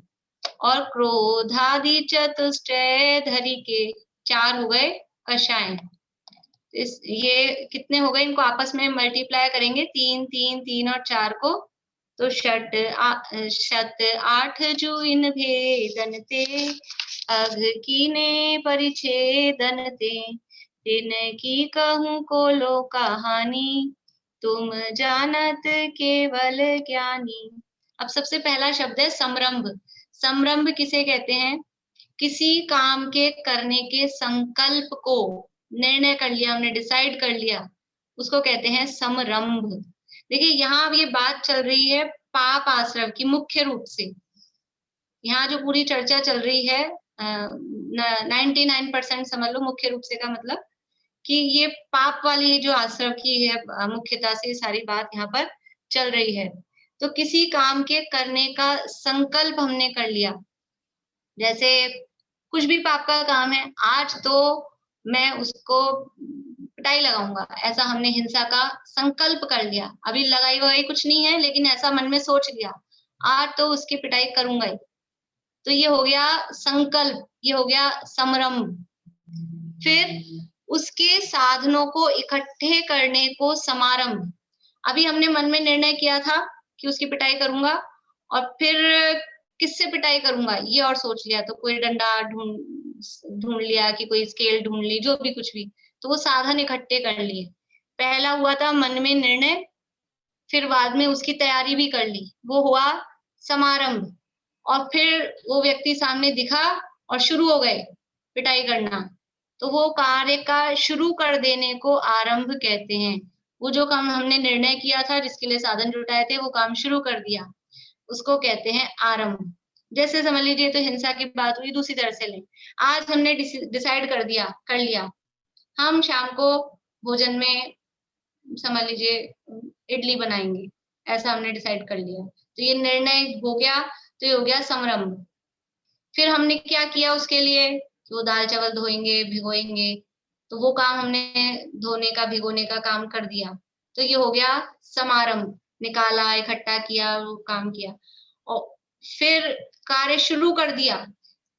और क्रोधादि चतुष्टय धरिके, 4 हो गए कषाय। ये कितने हो गए, इनको आपस में मल्टीप्लाई करेंगे, 3 3 3 और 4 को, तो शत 8 जो इन भेदन ते अघ कीने परिच्छेदन ते तिन की कहूं को लो कहानी तुम जानत केवल ज्ञानी। अब सबसे पहला शब्द है समरंभ। समरंभ किसे कहते हैं? किसी काम के करने के संकल्प को, निर्णय कर लिया हमने, डिसाइड कर लिया, उसको कहते हैं समरंभ। देखिए, यहाँ अब ये बात चल रही है पाप आश्रव की मुख्य रूप से। यहाँ जो पूरी चर्चा चल रही है 99% समझ लो मुख्य रूप से का मतलब कि ये पाप वाली जो आश्रव की है मुख्यता से सारी बात यहाँ पर चल रही है। तो किसी काम के करने का संकल्प हमने कर लिया, जैसे कुछ भी पाप का काम है, आज तो मैं उसको पिटाई लगाऊंगा, ऐसा हमने हिंसा का संकल्प कर लिया। अभी लगाई वगाई कुछ नहीं है, लेकिन ऐसा मन में सोच लिया, आज तो उसकी पिटाई करूंगा ही। तो ये हो गया संकल्प, ये हो गया समरंभ। फिर उसके साधनों को इकट्ठे करने को समारंभ। अभी हमने मन में निर्णय किया था कि उसकी पिटाई करूंगा, और फिर किससे पिटाई करूंगा ये और सोच लिया, तो कोई डंडा ढूंढ लिया कि कोई स्केल ढूंढ ली, जो भी कुछ भी, तो वो साधन इकट्ठे कर लिए। पहला हुआ था मन में निर्णय, फिर बाद में उसकी तैयारी भी कर ली, वो हुआ समारंभ। और फिर वो व्यक्ति सामने दिखा और शुरू हो गए पिटाई करना, तो वो कार्य का शुरू कर देने को आरंभ कहते हैं। वो जो काम हमने निर्णय किया था, जिसके लिए साधन जुटाए थे, वो काम शुरू कर दिया, उसको कहते हैं आरंभ। जैसे समझ लीजिए, तो हिंसा की बात हुई, दूसरी तरह से लें, आज हमने डिसाइड कर लिया हम शाम को भोजन में समझ लीजिए इडली बनाएंगे, ऐसा हमने डिसाइड कर लिया, तो ये निर्णय हो गया, तो ये हो गया समरंभ। फिर हमने क्या किया उसके लिए, तो दाल चावल धोएंगे, भिगोएंगे, तो वो काम हमने धोने का भिगोने का काम कर दिया, तो ये हो गया समारंभ, निकाला, इकट्ठा किया, वो काम किया। और फिर कार्य शुरू कर दिया,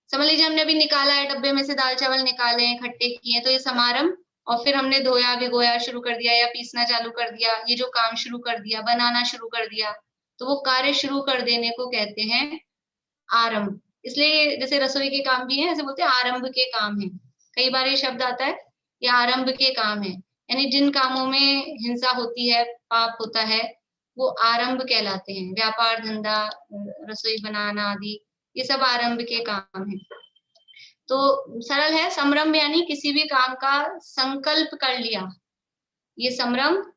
समझ लीजिए हमने अभी निकाला है, डब्बे में से दाल चावल निकाले, इकट्ठे किए, तो ये समारंभ। और फिर हमने धोया, भिगोया शुरू कर दिया, या पीसना चालू कर दिया, ये जो काम शुरू कर दिया, बनाना शुरू कर दिया, तो वो कार्य शुरू कर देने को कहते हैं आरंभ। इसलिए जैसे रसोई के काम भी हैं, ऐसे बोलते हैं आरंभ के काम है, कई बार ये शब्द आता है, ये आरंभ के काम है, यानी जिन कामों में हिंसा होती है, पाप होता है, वो आरंभ कहलाते हैं। व्यापार धंधा, रसोई बनाना आदि, ये सब आरंभ के काम है। तो सरल है, संरंभ यानी किसी भी काम का संकल्प कर लिया, ये संरंभ।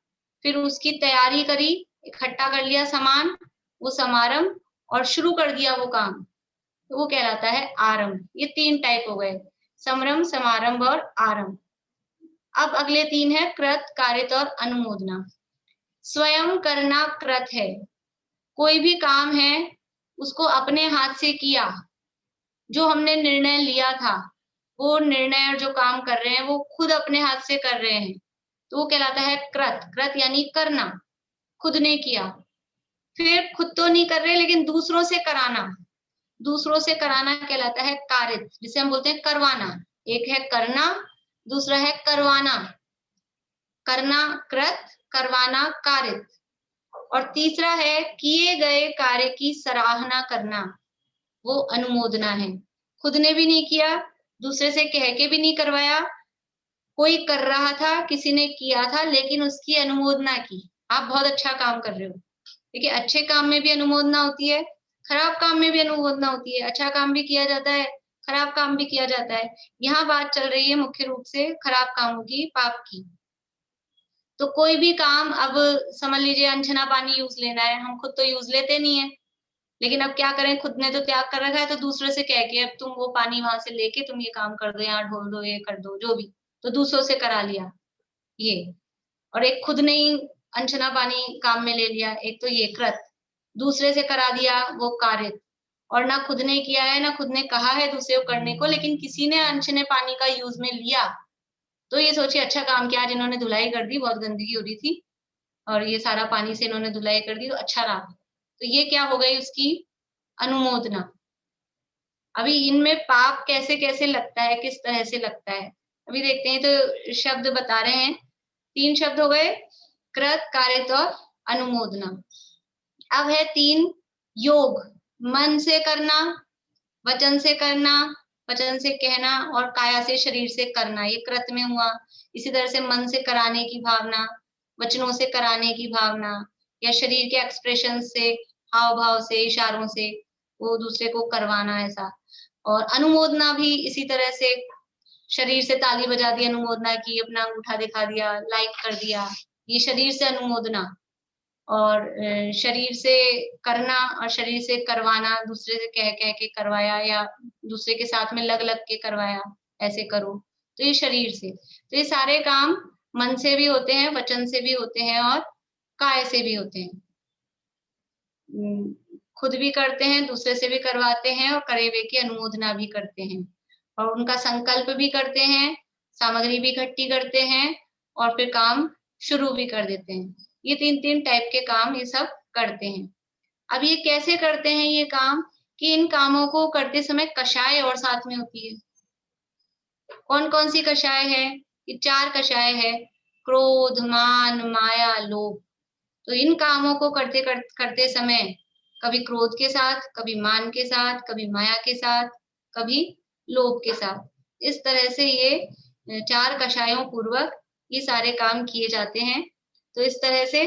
फिर उसकी तैयारी करी, इकट्ठा कर लिया सामान, वो समारंभ, और शुरू कर दिया वो काम, तो वो कहलाता है आरंभ। ये 3 टाइप हो गए, संरंभ, समारंभ और आरंभ। अब अगले 3 है कृत, कारित और अनुमोदना। स्वयं करना कृत है, कोई भी काम है उसको अपने हाथ से किया, जो हमने निर्णय लिया था, वो निर्णय और जो काम कर रहे हैं वो खुद अपने हाथ से कर रहे हैं, तो वो कहलाता है कृत। कृत यानी करना, खुद ने किया। फिर खुद तो नहीं कर रहे, लेकिन दूसरों से कराना, दूसरों से कराना कहलाता है कारित, जिसे हम बोलते हैं करवाना। एक है करना, दूसरा है करवाना। करना कृत, करवाना कारित। और तीसरा है किए गए कार्य की सराहना करना, वो अनुमोदना है। खुद ने भी नहीं किया, दूसरे से कह के भी नहीं करवाया, कोई कर रहा था, किसी ने किया था, लेकिन उसकी अनुमोदना की, आप बहुत अच्छा काम कर रहे हो। देखिए अच्छे काम में भी अनुमोदना होती है, खराब काम में भी अनुमोदना होती है। अच्छा काम भी किया जाता है, खराब काम भी किया जाता है। यहाँ बात चल रही है मुख्य रूप से खराब कामों की, पाप की। तो कोई भी काम, अब समझ लीजिए अनछना पानी यूज लेना है, हम खुद तो यूज लेते नहीं है, लेकिन अब क्या करें, खुद ने तो त्याग कर रखा है, तो दूसरे से कह के अब तुम वो पानी वहां से लेके तुम ये काम कर दो, यहाँ ढोल दो, ये कर दो, जो भी, तो दूसरों से करा लिया ये। और एक खुद ने ही अनछना पानी काम में ले लिया, एक तो ये कृत, दूसरे से करा दिया वो कारित। और ना खुद ने किया है, ना खुद ने कहा है दूसरे को करने को, लेकिन किसी ने अनछने पानी का यूज में लिया, तो ये सोचिए अच्छा काम किया, जिन्होंने धुलाई कर दी, बहुत गंदगी हो रही थी और ये सारा पानी से इन्होंने धुलाई कर दी, तो अच्छा रहा। तो ये क्या हो गई, उसकी अनुमोदना। अभी इनमें पाप कैसे कैसे लगता है, किस तरह से लगता है, अभी देखते हैं। तो शब्द बता रहे हैं, 3 शब्द हो गए, कृत, कारित और अनुमोदना। अब है 3 योग, मन से करना, वचन से करना, वचन से कहना, और काया से, शरीर से करना, ये कृत में हुआ। इसी तरह से मन से कराने की भावना, वचनों से कराने की भावना, या शरीर के एक्सप्रेशन से, हाव भाव से, इशारों से वो दूसरे को करवाना, ऐसा। और अनुमोदना भी इसी तरह से, शरीर से ताली बजा दी, अनुमोदना की, अपना अंगूठा दिखा दिया, लाइक कर दिया, ये शरीर से अनुमोदना। और शरीर से करना और शरीर से करवाना, दूसरे से कह कह के करवाया, या दूसरे के साथ में लग लग के करवाया, ऐसे करो, तो ये शरीर से। तो ये सारे काम मन से भी होते हैं, वचन से भी होते हैं और काय से भी होते हैं। खुद भी करते हैं, दूसरे से भी करवाते हैं, और करे हुए की अनुमोदना भी करते हैं, और उनका संकल्प भी करते हैं, सामग्री भी इकट्ठी करते हैं, और फिर काम शुरू भी कर देते हैं। ये 3 टाइप के काम ये सब करते हैं। अब ये कैसे करते हैं ये काम, कि इन कामों को करते समय कषाय और साथ में होती है। कौन कौन सी कषाय है, ये 4 कषाय है, क्रोध, मान, माया, लोभ। तो इन कामों को करते समय कभी क्रोध के साथ, कभी मान के साथ, कभी माया के साथ, कभी लोभ के साथ, इस तरह से ये 4 कषायों पूर्वक ये सारे काम किए जाते हैं। तो इस तरह से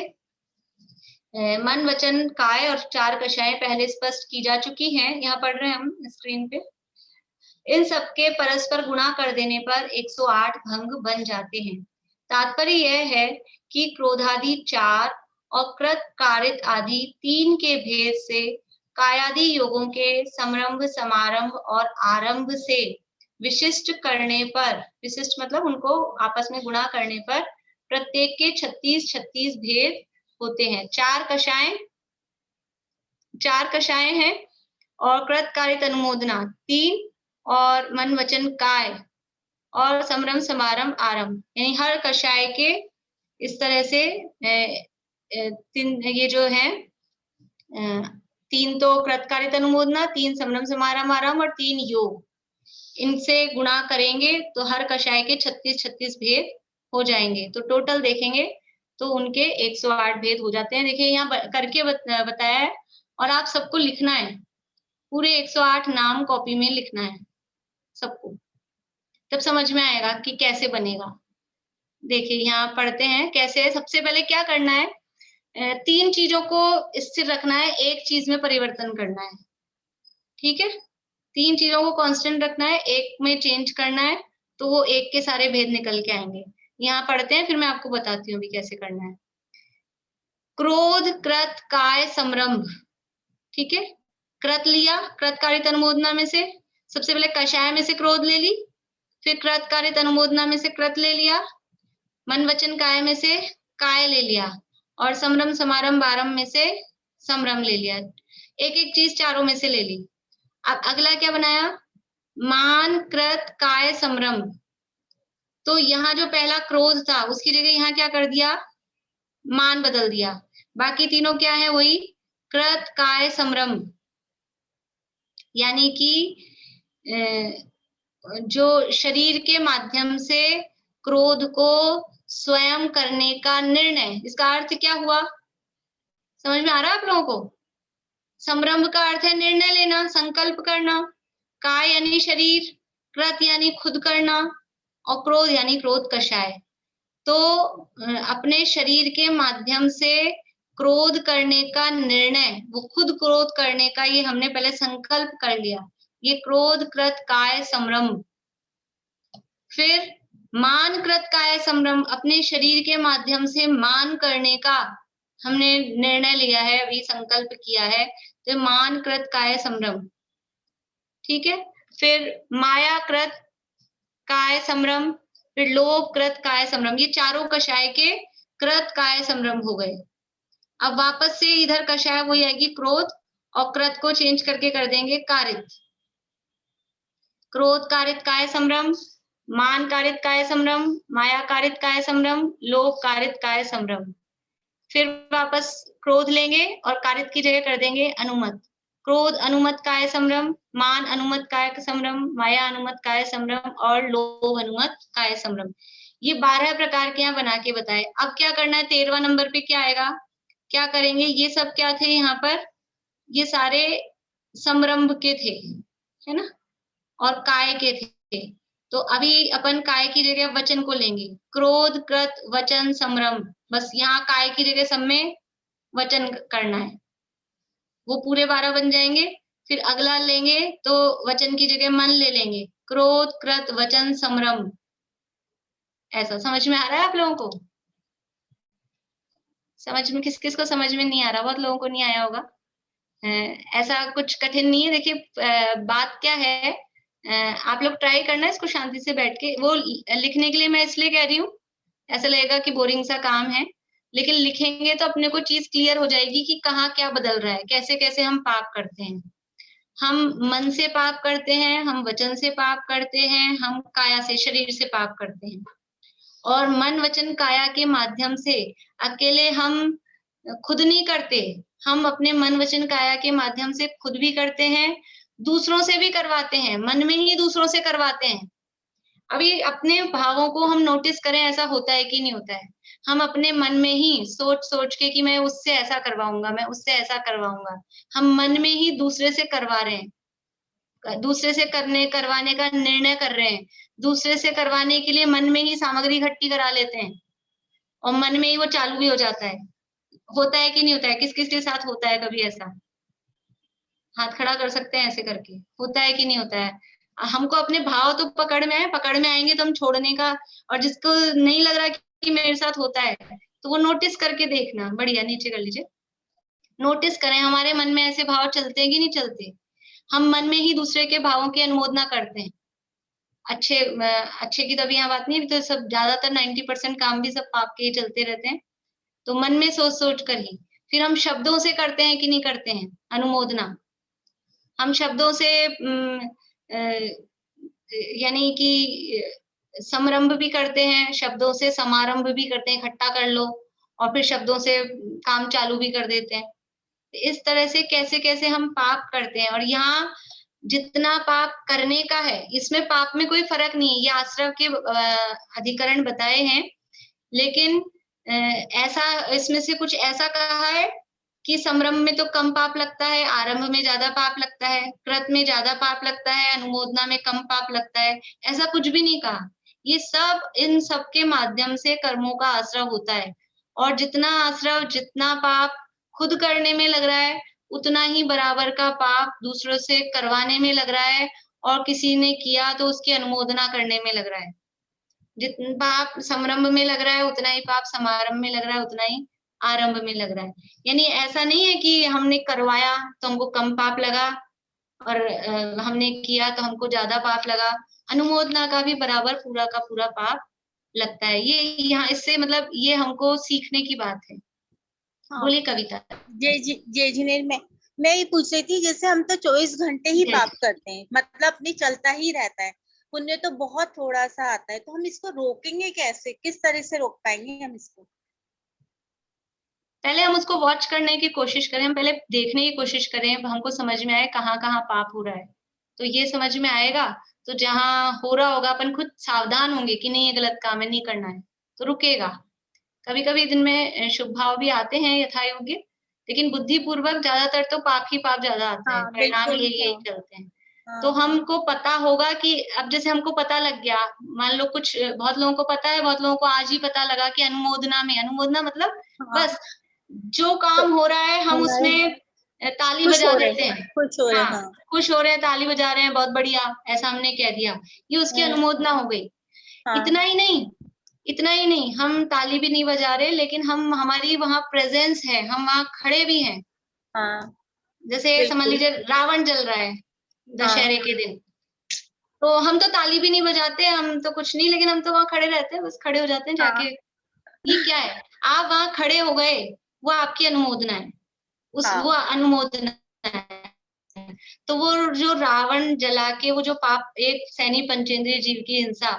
मन, वचन, काय और 4 कषाएं पहले स्पष्ट की जा चुकी हैं, यहाँ पढ़ रहे हैं हम स्क्रीन पे। इन सबके परस्पर गुणा कर देने पर 108 भंग बन जाते हैं। तात्पर्य यह है कि क्रोधादि 4 और कृत, कारित आदि 3 के भेद से कायादि योगों के समरंभ, समारंभ और आरंभ से विशिष्ट करने पर, विशिष्ट मतलब उनको आपस में गुणा करने पर प्रत्येक के 36-36 भेद होते हैं। 4 कषाय हैं और कृत कारित अनुमोदना 3 और मन वचन काय और समरम समारंभ आरंभ, यानी हर कषाय के इस तरह से 3 ये जो है 3 तो कृत कारित अनुमोदना, 3 समरम समारंभ आरंभ और 3 योग, इनसे गुणा करेंगे तो हर कषाय के 36-36 भेद हो जाएंगे। तो टोटल देखेंगे तो उनके 108 भेद हो जाते हैं। देखिए यहाँ करके बताया है और आप सबको लिखना है, पूरे 108 नाम कॉपी में लिखना है सबको, तब समझ में आएगा कि कैसे बनेगा। देखिए यहाँ पढ़ते हैं कैसे। सबसे पहले क्या करना है, 3 चीजों को स्थिर रखना है, एक चीज में परिवर्तन करना है। ठीक है, 3 चीजों को कांस्टेंट रखना है, एक में चेंज करना है, तो वो एक के सारे भेद निकल के आएंगे। यहाँ पढ़ते हैं, फिर मैं आपको बताती हूँ भी कैसे करना है। क्रोध, कृत, काय, समरंभ। ठीक है, कृत लिया, कृत कारित अनुमोदना में से सबसे पहले कषाय में से क्रोध ले ली, फिर कृत कारित अनुमोदना में से कृत ले लिया, मन वचन काय में से काय ले लिया और समरम समारंभ आरंभ में से समरम ले लिया। एक एक चीज चारों में से ले ली। अब अगला क्या बनाया, मान, कृत, काय, समरम। तो यहाँ जो पहला क्रोध था उसकी जगह यहाँ क्या कर दिया, मान बदल दिया। बाकी तीनों क्या है, वही कृत, काय, समरम। यानी कि जो शरीर के माध्यम से क्रोध को स्वयं करने का निर्णय, इसका अर्थ क्या हुआ, समझ में आ रहा है आप लोगों को? समरंभ का अर्थ है निर्णय लेना, संकल्प करना। काय यानी शरीर, कृत यानी खुद करना और क्रोध यानी क्रोध कषाय। तो अपने शरीर के माध्यम से क्रोध करने का निर्णय, वो खुद क्रोध करने का, ये हमने पहले संकल्प कर लिया, ये क्रोध, कृत, काय, समरंभ। फिर मान, कृत, काय, समरम, अपने शरीर के माध्यम से मान करने का हमने निर्णय लिया है, अभी संकल्प किया है, तो मान, कृत, काय, समरम। ठीक है, फिर माया, कृत, काय, समरम, फिर लोभ, कृत, काय, समरम। ये चारों कषाय के कृत, काय, समरम हो गए। अब वापस से इधर कषाय वही आएगी क्रोध, और कृत को चेंज करके कर देंगे कारित। क्रोध कारित काय समरम, मान कारित काय समरम, माया कारित काय समरम, लोभ कारित काय समरम। फिर वापस क्रोध लेंगे और कारित की जगह कर देंगे अनुमत। क्रोध अनुमत काय समरम, मान अनुमत काय समरम, माया अनुमत काय समरम और लोभ अनुमत काय समरम। ये 12 प्रकार के यहाँ बना के बताए। अब क्या करना है, 13वां नंबर पे क्या आएगा, क्या करेंगे, ये सब क्या थे यहाँ पर, ये सारे समरंभ के थे, है ना, और काय के थे। तो अभी अपन काय की जगह वचन को लेंगे, क्रोध, कृत, वचन, समरंभ। बस यहाँ काय की जगह सब में वचन करना है, वो पूरे 12 बन जाएंगे। फिर अगला लेंगे तो वचन की जगह मन ले लेंगे, क्रोध, कृत, वचन, समरंभ। ऐसा समझ में आ रहा है आप लोगों को? समझ में किस किस को समझ में नहीं आ रहा, बहुत लोगों को नहीं आया होगा। ऐसा कुछ कठिन नहीं है। देखिए बात क्या है, आप लोग ट्राई करना इसको शांति से बैठ के। वो लिखने के लिए मैं इसलिए कह रही हूँ, ऐसा लगेगा कि बोरिंग सा काम है, लेकिन लिखेंगे तो अपने को चीज क्लियर हो जाएगी कि कहाँ क्या बदल रहा है, कैसे कैसे हम पाप करते हैं। हम मन से पाप करते हैं, हम वचन से पाप करते हैं, हम काया से, शरीर से पाप करते हैं। और मन वचन काया के माध्यम से अकेले हम खुद नहीं करते, हम अपने मन वचन काया के माध्यम से खुद भी करते हैं, दूसरों से भी करवाते हैं, मन में ही दूसरों से करवाते हैं। अभी अपने भावों को हम नोटिस करें, ऐसा होता है कि नहीं होता है? हम अपने मन में ही सोच सोच के कि मैं उससे ऐसा करवाऊंगा, मैं उससे ऐसा करवाऊंगा, हम मन में ही दूसरे से करवा रहे हैं, दूसरे से करवाने का निर्णय कर रहे हैं, दूसरे से करवाने के लिए मन में ही सामग्री इकट्ठी करा लेते हैं और मन में ही वो चालू भी हो जाता है। होता है कि नहीं होता है? किस किस के साथ होता है कभी ऐसा? हाथ खड़ा कर सकते हैं ऐसे करके, होता है कि नहीं होता है? हमको अपने भाव तो पकड़ में आए, पकड़ में आएंगे तो हम छोड़ने का, और जिसको नहीं लग रहा कि मेरे साथ होता है तो वो नोटिस करके देखना। बढ़िया, नीचे कर लीजिए, नोटिस करें हमारे मन में ऐसे भाव चलते हैं कि नहीं चलते। हम मन में ही दूसरे के भावों की अनुमोदना करते हैं, अच्छे की तो अभी यहाँ बात नहीं, अभी तो सब ज्यादातर 90% काम भी सब पाप के ही चलते रहते हैं। तो मन में सोच सोच कर ही फिर हम शब्दों से करते हैं कि नहीं करते हैं अनुमोदना। हम शब्दों से यानी कि समारंभ भी करते हैं, शब्दों से समारंभ भी करते हैं, इकट्ठा कर लो, और फिर शब्दों से काम चालू भी कर देते हैं। इस तरह से कैसे कैसे हम पाप करते हैं। और यहाँ जितना पाप करने का है, इसमें पाप में कोई फर्क नहीं है, ये आश्रव के अधिकरण बताए हैं। लेकिन ऐसा इसमें से कुछ ऐसा कहा है कि संरंभ में तो कम पाप लगता है, आरंभ में ज्यादा पाप लगता है, कृत में ज्यादा पाप लगता है, अनुमोदना में कम पाप लगता है, ऐसा कुछ भी नहीं कहा। ये सब इन सब के माध्यम से कर्मों का आश्रव होता है। और जितना आश्रव, जितना पाप खुद करने में लग रहा है, उतना ही बराबर का पाप दूसरों से करवाने में लग रहा है, और किसी ने किया तो उसकी अनुमोदना करने में लग रहा है। जितना पाप समारंभ में लग रहा है, उतना ही पाप समारंभ में लग रहा है, उतना ही आरंभ में लग रहा है। यानी ऐसा नहीं है कि हमने करवाया तो हमको कम पाप लगा, और हमने किया तो हमको ज्यादा पाप लगा। अनुमोदना का भी बराबर पूरा का पूरा पाप लगता है। ये यहाँ इससे मतलब ये हमको सीखने की बात है। बोलिए कविता। जय जिनेन्द्र, मैं ये पूछ रही थी, जैसे हम तो 24 घंटे ही पाप करते हैं, मतलब अपनी चलता ही रहता है, पुण्य तो बहुत थोड़ा सा आता है, तो हम इसको रोकेंगे कैसे? किस तरह से रोक पाएंगे हम इसको? पहले हम उसको वॉच करने की कोशिश करें, हम पहले देखने की कोशिश करें, हमको समझ में आए कहाँ कहाँ पाप हो रहा है। तो ये समझ में आएगा तो जहाँ हो रहा होगा अपन खुद सावधान होंगे कि नहीं ये गलत काम है, नहीं करना है, तो रुकेगा। कभी कभी दिन में शुभ भाव भी आते हैं यथा योग्य, लेकिन बुद्धिपूर्वक ज्यादातर तो पाप ही पाप ज्यादा आते हैं, परिणाम यही चलते हैं। तो हमको पता होगा कि अब जैसे हमको पता लग गया, मान लो कुछ बहुत लोगों को पता है, बहुत लोगों को आज ही पता लगा कि अनुमोदना मतलब बस जो काम हो रहा है हम उसमें ताली बजा देते हैं, खुश हो रहे हैं, ताली बजा रहे हैं, बहुत बढ़िया, ऐसा हमने कह दिया, ये उसकी अनुमोदना हो गई। इतना ही नहीं, हम ताली भी नहीं बजा रहे, लेकिन हमारी वहां प्रेजेंस है, हम वहां खड़े भी हैं। जैसे समझ लीजिए रावण जल रहा है दशहरे के दिन, तो हम तो ताली भी नहीं बजाते, हम तो कुछ नहीं, लेकिन हम तो वहां खड़े रहते हैं, बस खड़े हो जाते हैं जाके। ये क्या है? आप वहां खड़े हो गए, वो आपकी अनुमोदना है, वो अनुमोदना है। तो वो जो रावण जला के वो जो पाप, एक सैनी पंचेंद्रिय जीव की हिंसा,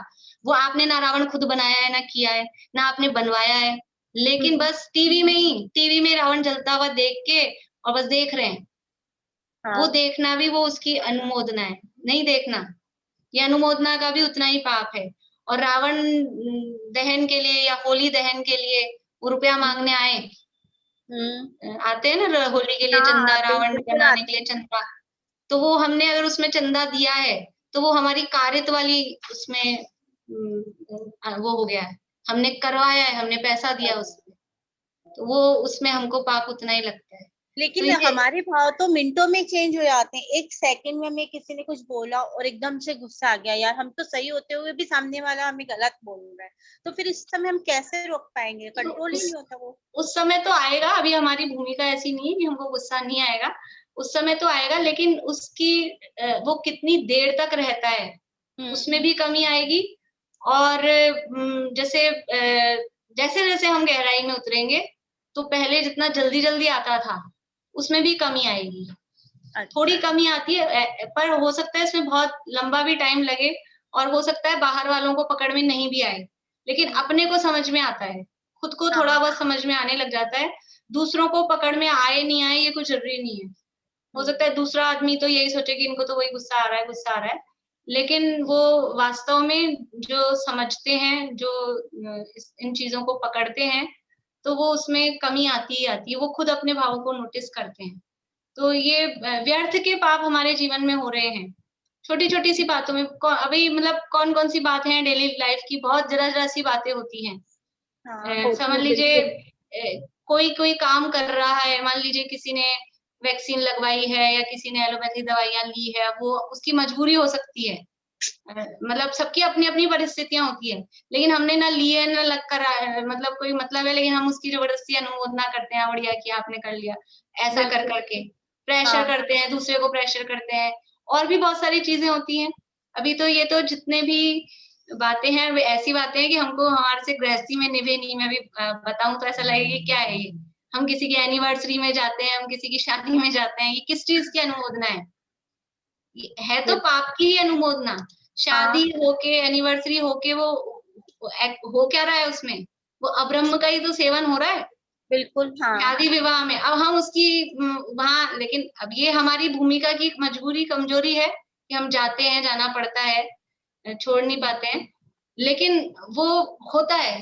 वो आपने ना रावण खुद बनाया है, ना किया है, ना आपने बनवाया है, लेकिन बस टीवी में रावण जलता हुआ देख के और बस देख रहे हैं। वो देखना भी वो उसकी अनुमोदना है, नहीं देखना, ये अनुमोदना का भी उतना ही पाप है। और रावण दहन के लिए या होली दहन के लिए वो रुपया मांगने आते हैं ना, होली के लिए चंदा, रावण बनाने के लिए चंदा, तो वो हमने अगर उसमें चंदा दिया है तो वो हमारी कारित वाली उसमें वो हो गया है, हमने करवाया है, हमने पैसा दिया उसमें, तो वो उसमें हमको पाप उतना ही लगता है। लेकिन तो हमारे भाव तो मिनटों में चेंज हो जाते हैं। एक सेकंड में हमें किसी ने कुछ बोला और एकदम से गुस्सा आ गया, यार हम तो सही होते हुए भी सामने वाला हमें गलत बोल रहा है, तो फिर इस समय हम कैसे रोक पाएंगे? कंट्रोल ही नहीं होता वो। उस समय तो आएगा, अभी हमारी भूमिका ऐसी नहीं है कि हमको गुस्सा नहीं आएगा, उस समय तो आएगा, लेकिन उसकी वो कितनी देर तक रहता है उसमें भी कमी आएगी। और जैसे जैसे हम गहराई में उतरेंगे तो पहले जितना जल्दी जल्दी आता था उसमें भी कमी आएगी। थोड़ी कमी आती है, पर हो सकता है इसमें बहुत लंबा भी टाइम लगे, और हो सकता है बाहर वालों को पकड़ में नहीं भी आए, लेकिन अपने को समझ में आता है, खुद को थोड़ा बहुत समझ में आने लग जाता है। दूसरों को पकड़ में आए नहीं आए ये कुछ जरूरी नहीं है। हो सकता है दूसरा आदमी तो यही सोचे कि इनको तो वही गुस्सा आ रहा है, लेकिन वो वास्तव में जो समझते हैं, जो इन चीजों को पकड़ते हैं, तो वो उसमें कमी आती ही आती है, वो खुद अपने भावों को नोटिस करते हैं। तो ये व्यर्थ के पाप हमारे जीवन में हो रहे हैं, छोटी छोटी सी बातों में। अभी मतलब कौन कौन सी बातें हैं डेली लाइफ की, बहुत जरा सी बातें होती हैं। समझ लीजिए कोई काम कर रहा है, मान लीजिए किसी ने वैक्सीन लगवाई है या किसी ने एलोपैथी दवाइयां ली है, वो उसकी मजबूरी हो सकती है, मतलब सबकी अपनी अपनी परिस्थितियां होती है, लेकिन हमने ना लिए ना लग कर मतलब कोई मतलब है, लेकिन हम उसकी जबरदस्ती अनुमोदना करते हैं, बढ़िया किया आपने कर लिया, ऐसा कर करके प्रेशर करते हैं, दूसरे को प्रेशर करते हैं। और भी बहुत सारी चीजें होती हैं, अभी तो ये तो जितने भी बातें हैं वे ऐसी बातें हैं कि हमको हमारे से गृहस्थी में निभे नहीं। मैं भी बताऊं तो ऐसा लगेगा क्या है ये, हम किसी की एनिवर्सरी में जाते हैं, हम किसी की शादी में जाते हैं, ये किस चीज की अनुमोदना है तो पाप की ही अनुमोदना। शादी होके एनिवर्सरी होके वो हो क्या रहा है उसमें, वो अब्रह्म का ही तो सेवन हो रहा है। बिल्कुल हाँ। शादी विवाह में अब हम उसकी वहां, लेकिन अब ये हमारी भूमिका की मजबूरी कमजोरी है कि हम जाते हैं, जाना पड़ता है, छोड़ नहीं पाते हैं, लेकिन वो होता है,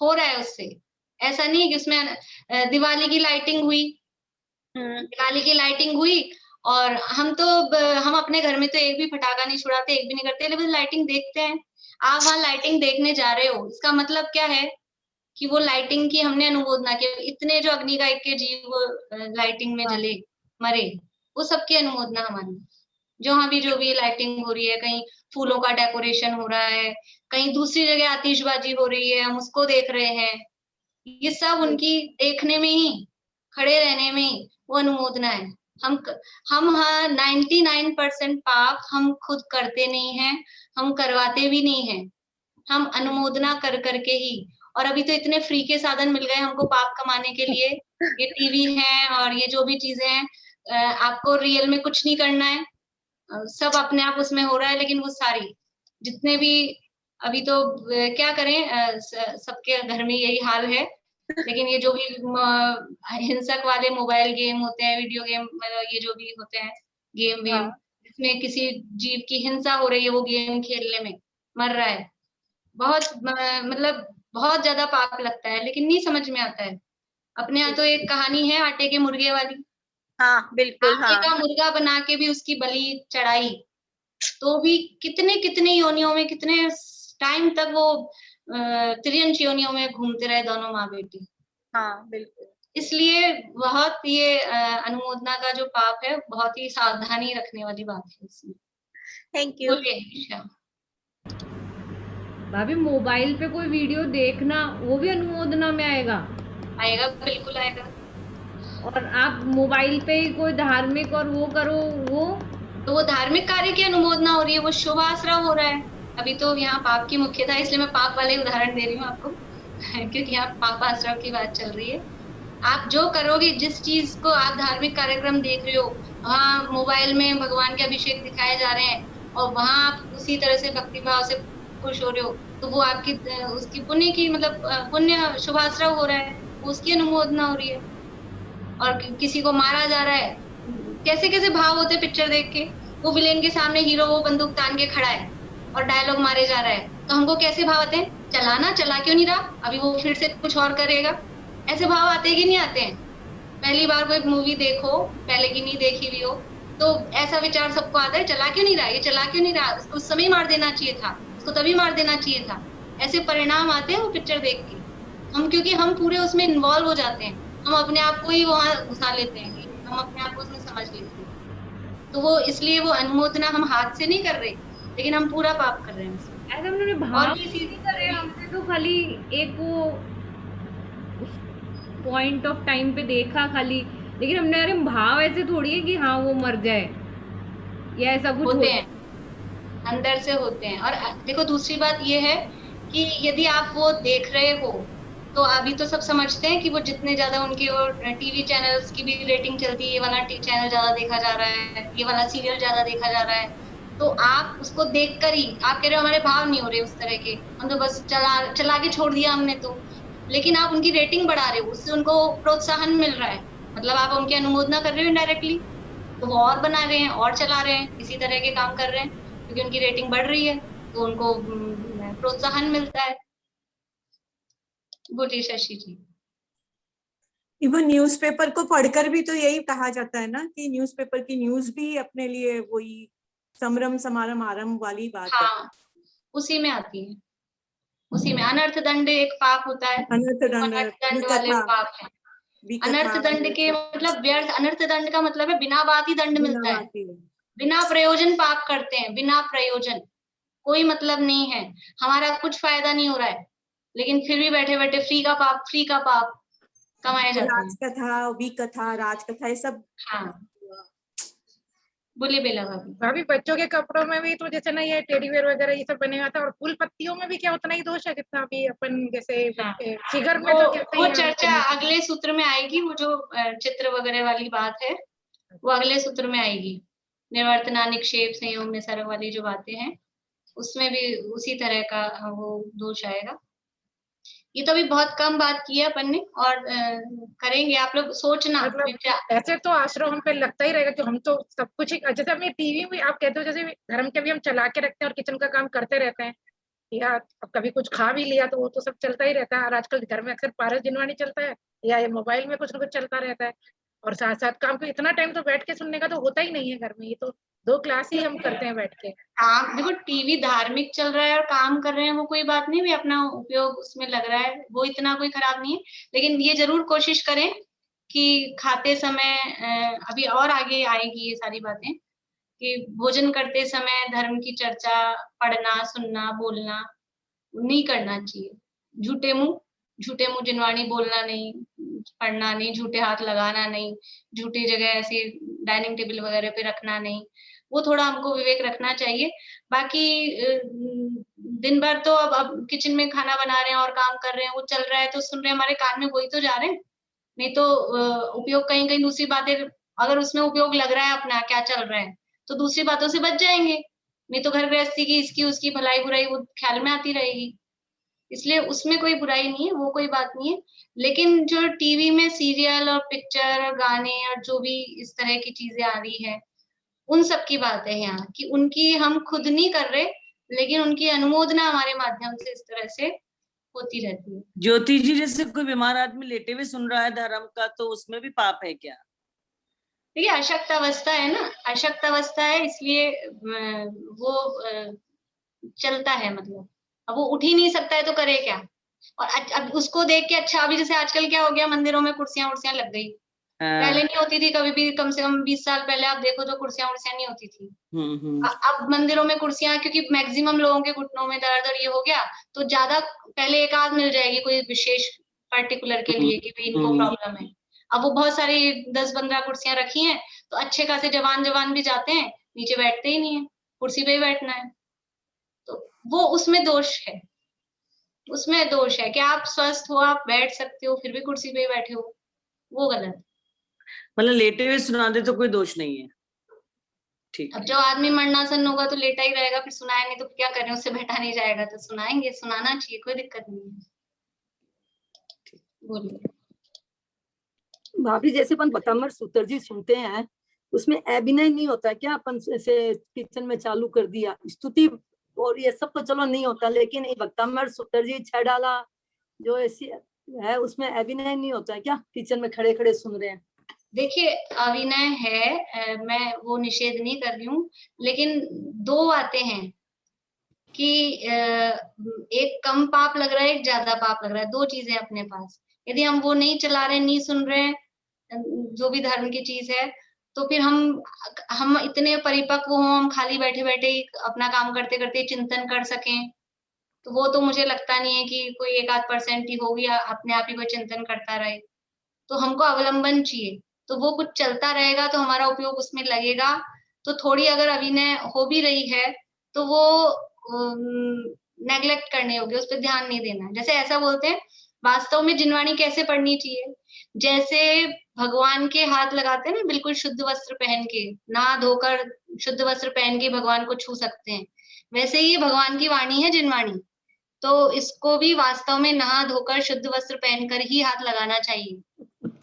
हो रहा है उससे। ऐसा नहीं कि उसमें दिवाली की लाइटिंग हुई, दिवाली की लाइटिंग हुई और हम अपने घर में तो एक भी पटाखा नहीं छुड़ाते, एक भी नहीं करते, लेकिन लाइटिंग देखते हैं। आप वहां लाइटिंग देखने जा रहे हो, इसका मतलब क्या है कि वो लाइटिंग की हमने अनुमोदना की। इतने जो अग्निकाय के जीव लाइटिंग में जले मरे, वो सबकी अनुमोदना हमारी। जहाँ भी जो भी लाइटिंग हो रही है, कहीं फूलों का डेकोरेशन हो रहा है, कहीं दूसरी जगह आतिशबाजी हो रही है, हम उसको देख रहे हैं, ये सब उनकी देखने में ही, खड़े रहने में ही वो अनुमोदना है। हम 99% पाप हम खुद करते नहीं हैं, हम करवाते भी नहीं हैं, हम अनुमोदना कर करके ही। और अभी तो इतने फ्री के साधन मिल गए हमको पाप कमाने के लिए, ये टीवी है और ये जो भी चीजें हैं, आपको रियल में कुछ नहीं करना है, सब अपने आप उसमें हो रहा है। लेकिन वो सारी जितने भी अभी तो क्या करें, सबके घर में यही हाल है। लेकिन ये जो भी हिंसक वाले मोबाइल गेम होते हैं, वीडियो गेम, ये जो भी होते हैं गेम वेम, इसमें किसी जीव की हिंसा हो रही है, वो गेम खेलने में मर रहा है, बहुत मतलब बहुत ज्यादा पाप लगता है, लेकिन नहीं समझ में आता है। अपने यहाँ तो एक कहानी है आटे के मुर्गे वाली। हाँ बिल्कुल। आटे का मुर्गा बना के भी उसकी बलि चढ़ाई, तो भी कितने कितने योनियों में, कितने टाइम तक वो त्रियंश योनियों में घूमते रहे दोनों माँ बेटी। हाँ बिल्कुल। इसलिए बहुत ये अनुमोदना का जो पाप है, बहुत ही सावधानी रखने वाली बात है इसमें। Thank you. भाभी मोबाइल पे कोई वीडियो देखना वो भी अनुमोदना में आएगा? आएगा, बिल्कुल आएगा। और आप मोबाइल पे ही कोई धार्मिक और वो करो, वो तो वो धार्मिक कार्य की अनुमोदना हो रही है, वो शुभ आश्रय हो रहा है। अभी तो यहाँ पाप की मुख्यता है, इसलिए मैं पाप वाले उदाहरण दे रही हूँ आपको क्योंकि यहाँ पाप आश्रय की बात चल रही है। आप जो करोगे, जिस चीज को आप धार्मिक कार्यक्रम देख रहे हो, वहाँ मोबाइल में भगवान के अभिषेक दिखाए जा रहे हैं और वहाँ आप उसी तरह से भक्ति भाव से खुश हो रहे हो, तो वो आपकी उसकी पुण्य की मतलब पुण्य शुभाश्रय हो रहा है, उसकी अनुमोदना हो रही है। और किसी को मारा जा रहा है, कैसे कैसे भाव होते पिक्चर देख के, वो विलेन के सामने हीरो वो बंदूक तान के खड़ा है और डायलॉग मारे जा रहा है, तो हमको कैसे भाव आते हैं, चलाना, चला क्यों नहीं रहा, अभी वो फिर से कुछ और करेगा, ऐसे भाव आते कि नहीं आते हैं? पहली बार कोई मूवी देखो, पहले की नहीं देखी हुई हो, तो ऐसा विचार सबको आता है, चला क्यों नहीं रहा, ये चला क्यों नहीं रहा, उसको उस समय मार देना चाहिए था, उसको तभी मार देना चाहिए था। ऐसे परिणाम आते हैं वो पिक्चर देख के। हम क्योंकि हम पूरे उसमें इन्वॉल्व हो जाते हैं, हम अपने आप को ही वहां घुसा लेते हैं, हम अपने आप को उसमें समझ लेते हैं, तो वो इसलिए वो अनुमोदना हम हाथ से नहीं कर रहे, लेकिन हम पूरा पाप कर रहे हैं। ऐसा हमने भाव नहीं कर रहे, हमने तो खाली एक वो पॉइंट ऑफ टाइम पे देखा खाली, लेकिन हमने अरे भाव ऐसे थोड़ी है कि हाँ वो मर जाए या ऐसा कुछ होते हैं, अंदर से होते हैं। और देखो दूसरी बात ये है कि यदि आप वो देख रहे हो, तो अभी तो सब समझते हैं कि वो जितने ज्यादा उनकी वो टीवी चैनल्स की भी रेटिंग चलती है, ये वाला चैनल ज्यादा देखा जा रहा है, ये वाला सीरियल ज्यादा देखा जा रहा है, तो आप उसको देखकर ही आप कह रहे हो हमारे भाव नहीं हो रहे उस तरह के, हम तो बस चला के छोड़ दिया हमने तो, लेकिन आप उनकी रेटिंग बढ़ा रहे हो, उससे उनको प्रोत्साहन मिल रहा है, मतलब आप उनकी अनुमोदना कर रहे हो इनडायरेक्टली, तो वो और बना रहे हैं और चला रहे हैं, इसी तरह के काम कर रहे हैं, क्योंकि उनकी रेटिंग बढ़ रही है तो उनको प्रोत्साहन मिलता है। बोलिए शशि जी। इवन न्यूज़पेपर को पढ़कर भी तो यही कहा जाता है ना कि न्यूज़पेपर की न्यूज भी अपने लिए वही समरम समारम आरंभ वाली बात है। उसी में आती है, उसी में अनर्थ दंड एक पाप होता है, अनर्थ दंड वाले पाप है। अनर्थ दंड के मतलब व्यर्थ, अनर्थ दंड का मतलब है बिना बात ही दंड मिलता है, बिना प्रयोजन पाप करते हैं, बिना प्रयोजन, कोई मतलब नहीं है, हमारा कुछ फायदा नहीं हो रहा है, लेकिन फिर भी बैठे बैठे फ्री का पाप कमाए जाते हैं। राजकथा, विकथा, राजकथा, ये सब बोलिए बेला भाभी। भाभी बच्चों के कपड़ों में भी तो जैसे ना ये टेडी बेयर वगैरह ये सब बनेगा था, और फूल पत्तियों में भी क्या उतना ही दोष है जितना भी अपन जैसे फिगर में तो कहते वो हैं चर्चा अगले सूत्र में आएगी। वो जो चित्र वगैरह वाली बात है वो अगले सूत्र में आएगी। निवर्तना, निक्षेप, संयोग, निसर्ग वाली जो बातें हैं उसमें भी उसी तरह का वो दोष आएगा। ये तो अभी बहुत कम बात की है अपन ने, और करेंगे। आप लोग सोचना, ऐसे तो आश्रम हम पे लगता ही रहेगा कि हम तो सब कुछ ही, जैसे हमें टीवी में आप कहते हो जैसे धर्म के भी हम चला के रखते हैं और किचन का काम करते रहते हैं, या कभी कुछ खा भी लिया तो वो तो सब चलता ही रहता है। और आजकल घर में अक्सर पारस जिनवानी चलता है या ये मोबाइल में कुछ ना कुछ चलता रहता है, और साथ साथ काम को इतना टाइम तो बैठ के सुनने का तो होता ही नहीं है घर में। ये तो 2 क्लास ही हम करते हैं बैठ के। हाँ देखो, टीवी धार्मिक चल रहा है और काम कर रहे हैं वो कोई बात नहीं, भी अपना उपयोग उसमें लग रहा है, वो इतना कोई खराब नहीं है। लेकिन ये जरूर कोशिश करें कि खाते समय, अभी और आगे आएगी ये सारी बातें, कि भोजन करते समय धर्म की चर्चा, पढ़ना, सुनना, बोलना नहीं करना चाहिए। झूठे मुंह जिनवाणी बोलना नहीं, पढ़ना नहीं, झूठे हाथ लगाना नहीं, झूठी जगह ऐसे डाइनिंग टेबल वगैरह पे रखना नहीं। वो थोड़ा हमको विवेक रखना चाहिए। बाकी दिन भर तो अब किचन में खाना बना रहे हैं और काम कर रहे हैं, वो चल रहा है तो सुन रहे हैं, हमारे कान में वही तो जा रहे हैं। नहीं तो उपयोग कहीं कहीं दूसरी बातें, अगर उसमें उपयोग लग रहा है अपना क्या चल रहा है तो दूसरी बातों से बच जाएंगे। नहीं तो घर गृहस्थी की इसकी उसकी भलाई बुराई वो ख्याल में आती रहेगी। इसलिए उसमें कोई बुराई नहीं है, वो कोई बात नहीं है। लेकिन जो टीवी में सीरियल और पिक्चर और गाने और जो भी इस तरह की चीजें आ रही है, उन सब की बात है यहाँ, कि उनकी हम खुद नहीं कर रहे, लेकिन उनकी अनुमोदना हमारे माध्यम से इस तरह से होती रहती है। ज्योति जी, जैसे कोई बीमार आदमी लेटे हुए सुन रहा है धर्म का, तो उसमें भी पाप है क्या? देखिए, अशक्त अवस्था है ना, अशक्त अवस्था है, इसलिए वो चलता है। मतलब अब वो उठ ही नहीं सकता है तो करे क्या? और अब उसको देख के, अच्छा अभी जैसे आजकल क्या हो गया, मंदिरों में कुर्सियां उर्सियां लग गई। पहले नहीं होती थी कभी भी, कम से कम 20 साल पहले आप देखो तो कुर्सियां उर्सियां नहीं होती थी। अब मंदिरों में कुर्सियां, क्योंकि मैक्सिमम लोगों के घुटनों में दर्द और ये हो गया, तो ज्यादा पहले एक आध मिल जाएगी कोई विशेष पर्टिकुलर के लिए कि भाई इनको प्रॉब्लम है। अब वो बहुत सारी 10-15 कुर्सियां रखी हैं, तो अच्छे खासे जवान भी जाते हैं, नीचे बैठते ही नहीं है, कुर्सी पे ही बैठना है। तो वो उसमें दोष है, उसमें दोष है कि आप स्वस्थ हो, आप बैठ सकते हो, फिर भी कुर्सी पे ही बैठे हो, वो गलत। मतलब लेटे हुए सुना दे तो कोई दोष नहीं है, ठीक। अब जो आदमी मरणासन होगा तो लेटा ही रहेगा, फिर सुनाए नहीं तो क्या करें, उससे बैठा नहीं जाएगा तो सुनाएंगे, सुनाना चाहिए, कोई दिक्कत नहीं है। बोलिए भाभी, जैसे अपन बकामर सूत्र जी सुनते हैं, उसमें अभिनय नहीं होता क्या? अपन ऐसे किचन में चालू कर दिया, स्तुति और ये सब तो चलो नहीं होता, लेकिन ये बकामर सूत्र जी छह डाला जो ऐसी है, उसमें अभिनय नहीं होता है क्या? किचन में खड़े खड़े सुन रहे हैं। देखिए, अभिनय है, मैं वो निषेध नहीं कर रही हूँ, लेकिन 2 बातें हैं कि एक कम पाप लग रहा है, एक ज्यादा पाप लग रहा है। 2 चीजें अपने पास, यदि हम वो नहीं चला रहे, नहीं सुन रहे जो भी धर्म की चीज है, तो फिर हम इतने परिपक्व हों, हम खाली बैठे बैठे ही अपना काम करते करते चिंतन कर सकें, तो वो तो मुझे लगता नहीं है कि कोई 1-8% ही होगी अपने आप ही कोई चिंतन करता रहे। तो हमको अवलंबन चाहिए, तो वो कुछ चलता रहेगा तो हमारा उपयोग उसमें लगेगा। तो थोड़ी अगर अभिनय हो भी रही है तो वो नेग्लेक्ट करनी होगी, उस पर ध्यान नहीं देना। जैसे ऐसा बोलते हैं, वास्तव में जिनवाणी कैसे पढ़नी चाहिए? जैसे भगवान के हाथ लगाते हैं ना, बिल्कुल शुद्ध वस्त्र पहन के, नहा धोकर शुद्ध वस्त्र पहन के भगवान को छू सकते हैं, वैसे ही भगवान की वाणी है जिनवाणी। तो इसको भी वास्तव में नहा धोकर शुद्ध वस्त्र पहनकर ही हाथ लगाना चाहिए।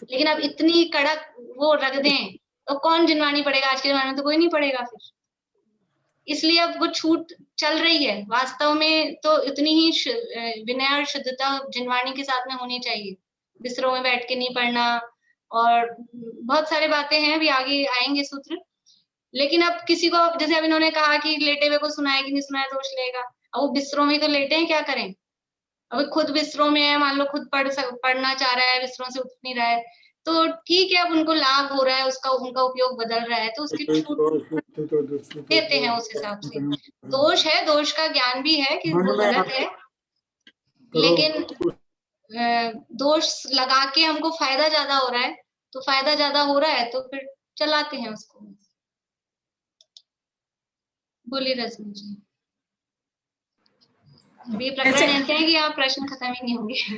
लेकिन अब इतनी कड़क वो रख दें तो कौन जिनवाणी पढ़ेगा? आज के जमाने में तो कोई नहीं पढ़ेगा फिर। इसलिए अब वो छूट चल रही है। वास्तव में तो इतनी ही विनय और शुद्धता जिनवाणी के साथ में होनी चाहिए। बिस्तरों में बैठ के नहीं पढ़ना, और बहुत सारी बातें हैं, भी आगे आएंगे सूत्र। लेकिन अब किसी को, जैसे अब इन्होंने कहा कि लेटे हुए को सुनाया कि नहीं सुनाया दोष लेगा, अब वो बिस्तरों में तो लेटे हैं, क्या करें? अब खुद बिस्तरों में है, मान लो खुद पढ़ना चाह रहा है, बिस्तरों से उठ नहीं रहा है, तो ठीक है, अब उनको लाभ हो रहा है, उसका उनका उपयोग बदल रहा है, तो उसकी छूट देते हैं उस हिसाब से। दोष है, दोष का ज्ञान भी है कि वो गलत है, लेकिन दोष लगा के हमको फायदा ज्यादा हो रहा है, तो फायदा ज्यादा हो रहा है तो फिर चलाते हैं उसको। बोलिए रश्मि जी। अभी प्रकरण ऐसे है कि आप प्रश्न खत्म ही नहीं होंगे।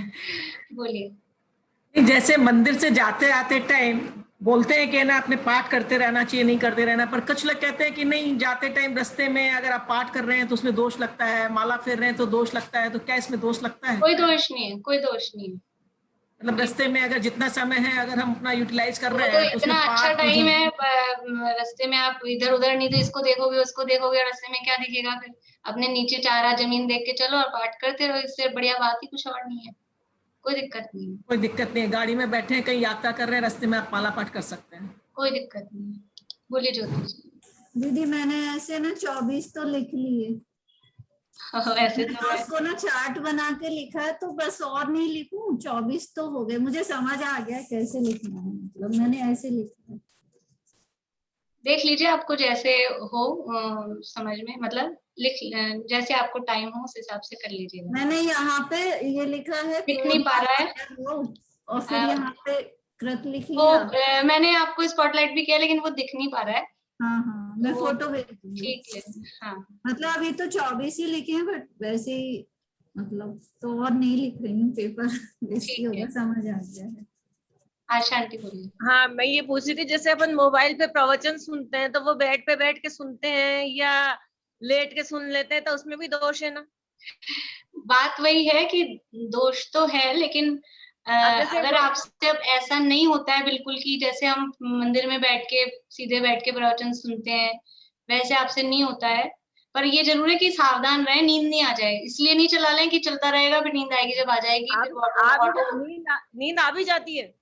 बोलिए। जैसे मंदिर से जाते आते टाइम बोलते हैं कि ना अपने पाठ करते रहना चाहिए, नहीं करते रहना, पर कुछ लोग कहते हैं कि नहीं, जाते टाइम रास्ते में अगर आप पाठ कर रहे हैं तो उसमें दोष लगता है, माला फेर रहे हैं तो दोष लगता है, तो क्या इसमें दोष लगता है? कोई दोष नहीं है, कोई दोष नहीं है। मतलब रास्ते में अगर जितना समय है अगर हम अपना यूटिलाइज कर रहे तो हैं तो उसमें इतना अच्छा पाठ टाइम है, रास्ते में आप इधर उधर नहीं तो इसको देखोगे उसको देखोगे, रास्ते में क्या दिखेगा फिर? अपने नीचे चारा जमीन देख के चलो और पाठ करते रहो, इससे बढ़िया बात ही कुछ और नहीं है। कोई दिक्कत नहीं है। कोई दिक्कत नहीं है, गाड़ी में बैठे हैं कहीं यात्रा कर रहे हैं, रास्ते में आप माला पाठ कर सकते हैं, कोई दिक्कत नहीं है। बोलिए ज्योति जी। दीदी मैंने ऐसे ना 24 तो लिख लिए। ऐसे तो उसको ना चार्ट बना के लिखा है, तो बस और नहीं लिखूं, 24 तो हो गए। मुझे समझ आ गया कैसे लिखना है, मतलब मैंने ऐसे लिखा है। देख लीजिए आपको जैसे हो समझ में, मतलब लिख जैसे आपको टाइम हो उस हिसाब से कर लीजिएगा। मैंने यहाँ पे ये लिखा है, दिख नहीं पा रहा है और फिर यहाँ पे कृत लिख वो लिया। मैंने आपको स्पॉटलाइट भी किया लेकिन वो दिख नहीं पा रहा है। हाँ मैं तो फोटो भेज दूंगी। ठीक है। हाँ मतलब अभी तो 24 ही लिखे हैं, बट वैसे ही मतलब तो और नहीं लिख रही हूँ, पेपर बेसिक होगा, समझ आ गया है। आशांति बोलिए। हाँ मैं ये पूछ रही थी, जैसे अपन मोबाइल पे प्रवचन सुनते हैं तो वो बेड पे बैठ के सुनते हैं या लेट के सुन लेते हैं, तो उसमें भी दोष है ना? बात वही है कि दोष तो है, लेकिन अगर आपसे अब ऐसा नहीं होता है बिल्कुल कि जैसे हम मंदिर में बैठ के सीधे बैठ के प्रवचन सुनते हैं वैसे आपसे नहीं होता है, पर ये जरूर है कि सावधान रहें, नींद नहीं आ जाए। इसलिए नहीं चला लें कि चलता रहेगा, फिर नींद आएगी, जब आ जाएगी फिर नींद आ भी जाती है।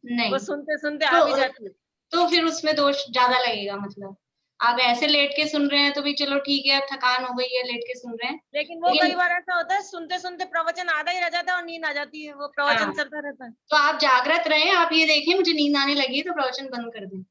नहीं वो सुनते सुनते आ भी जाती है, तो फिर उसमें दोष ज्यादा लगेगा। मतलब आप ऐसे लेट के सुन रहे हैं तो भी चलो ठीक है, थकान हो गई है, लेट के सुन रहे हैं। लेकिन वो कई बार ऐसा होता है सुनते सुनते प्रवचन आधा ही रह जाता है और नींद आ जाती है, वो प्रवचन चलता रहता है। तो आप जागृत रहें, आप ये देखें मुझे नींद आने लगी है तो प्रवचन बंद कर दें।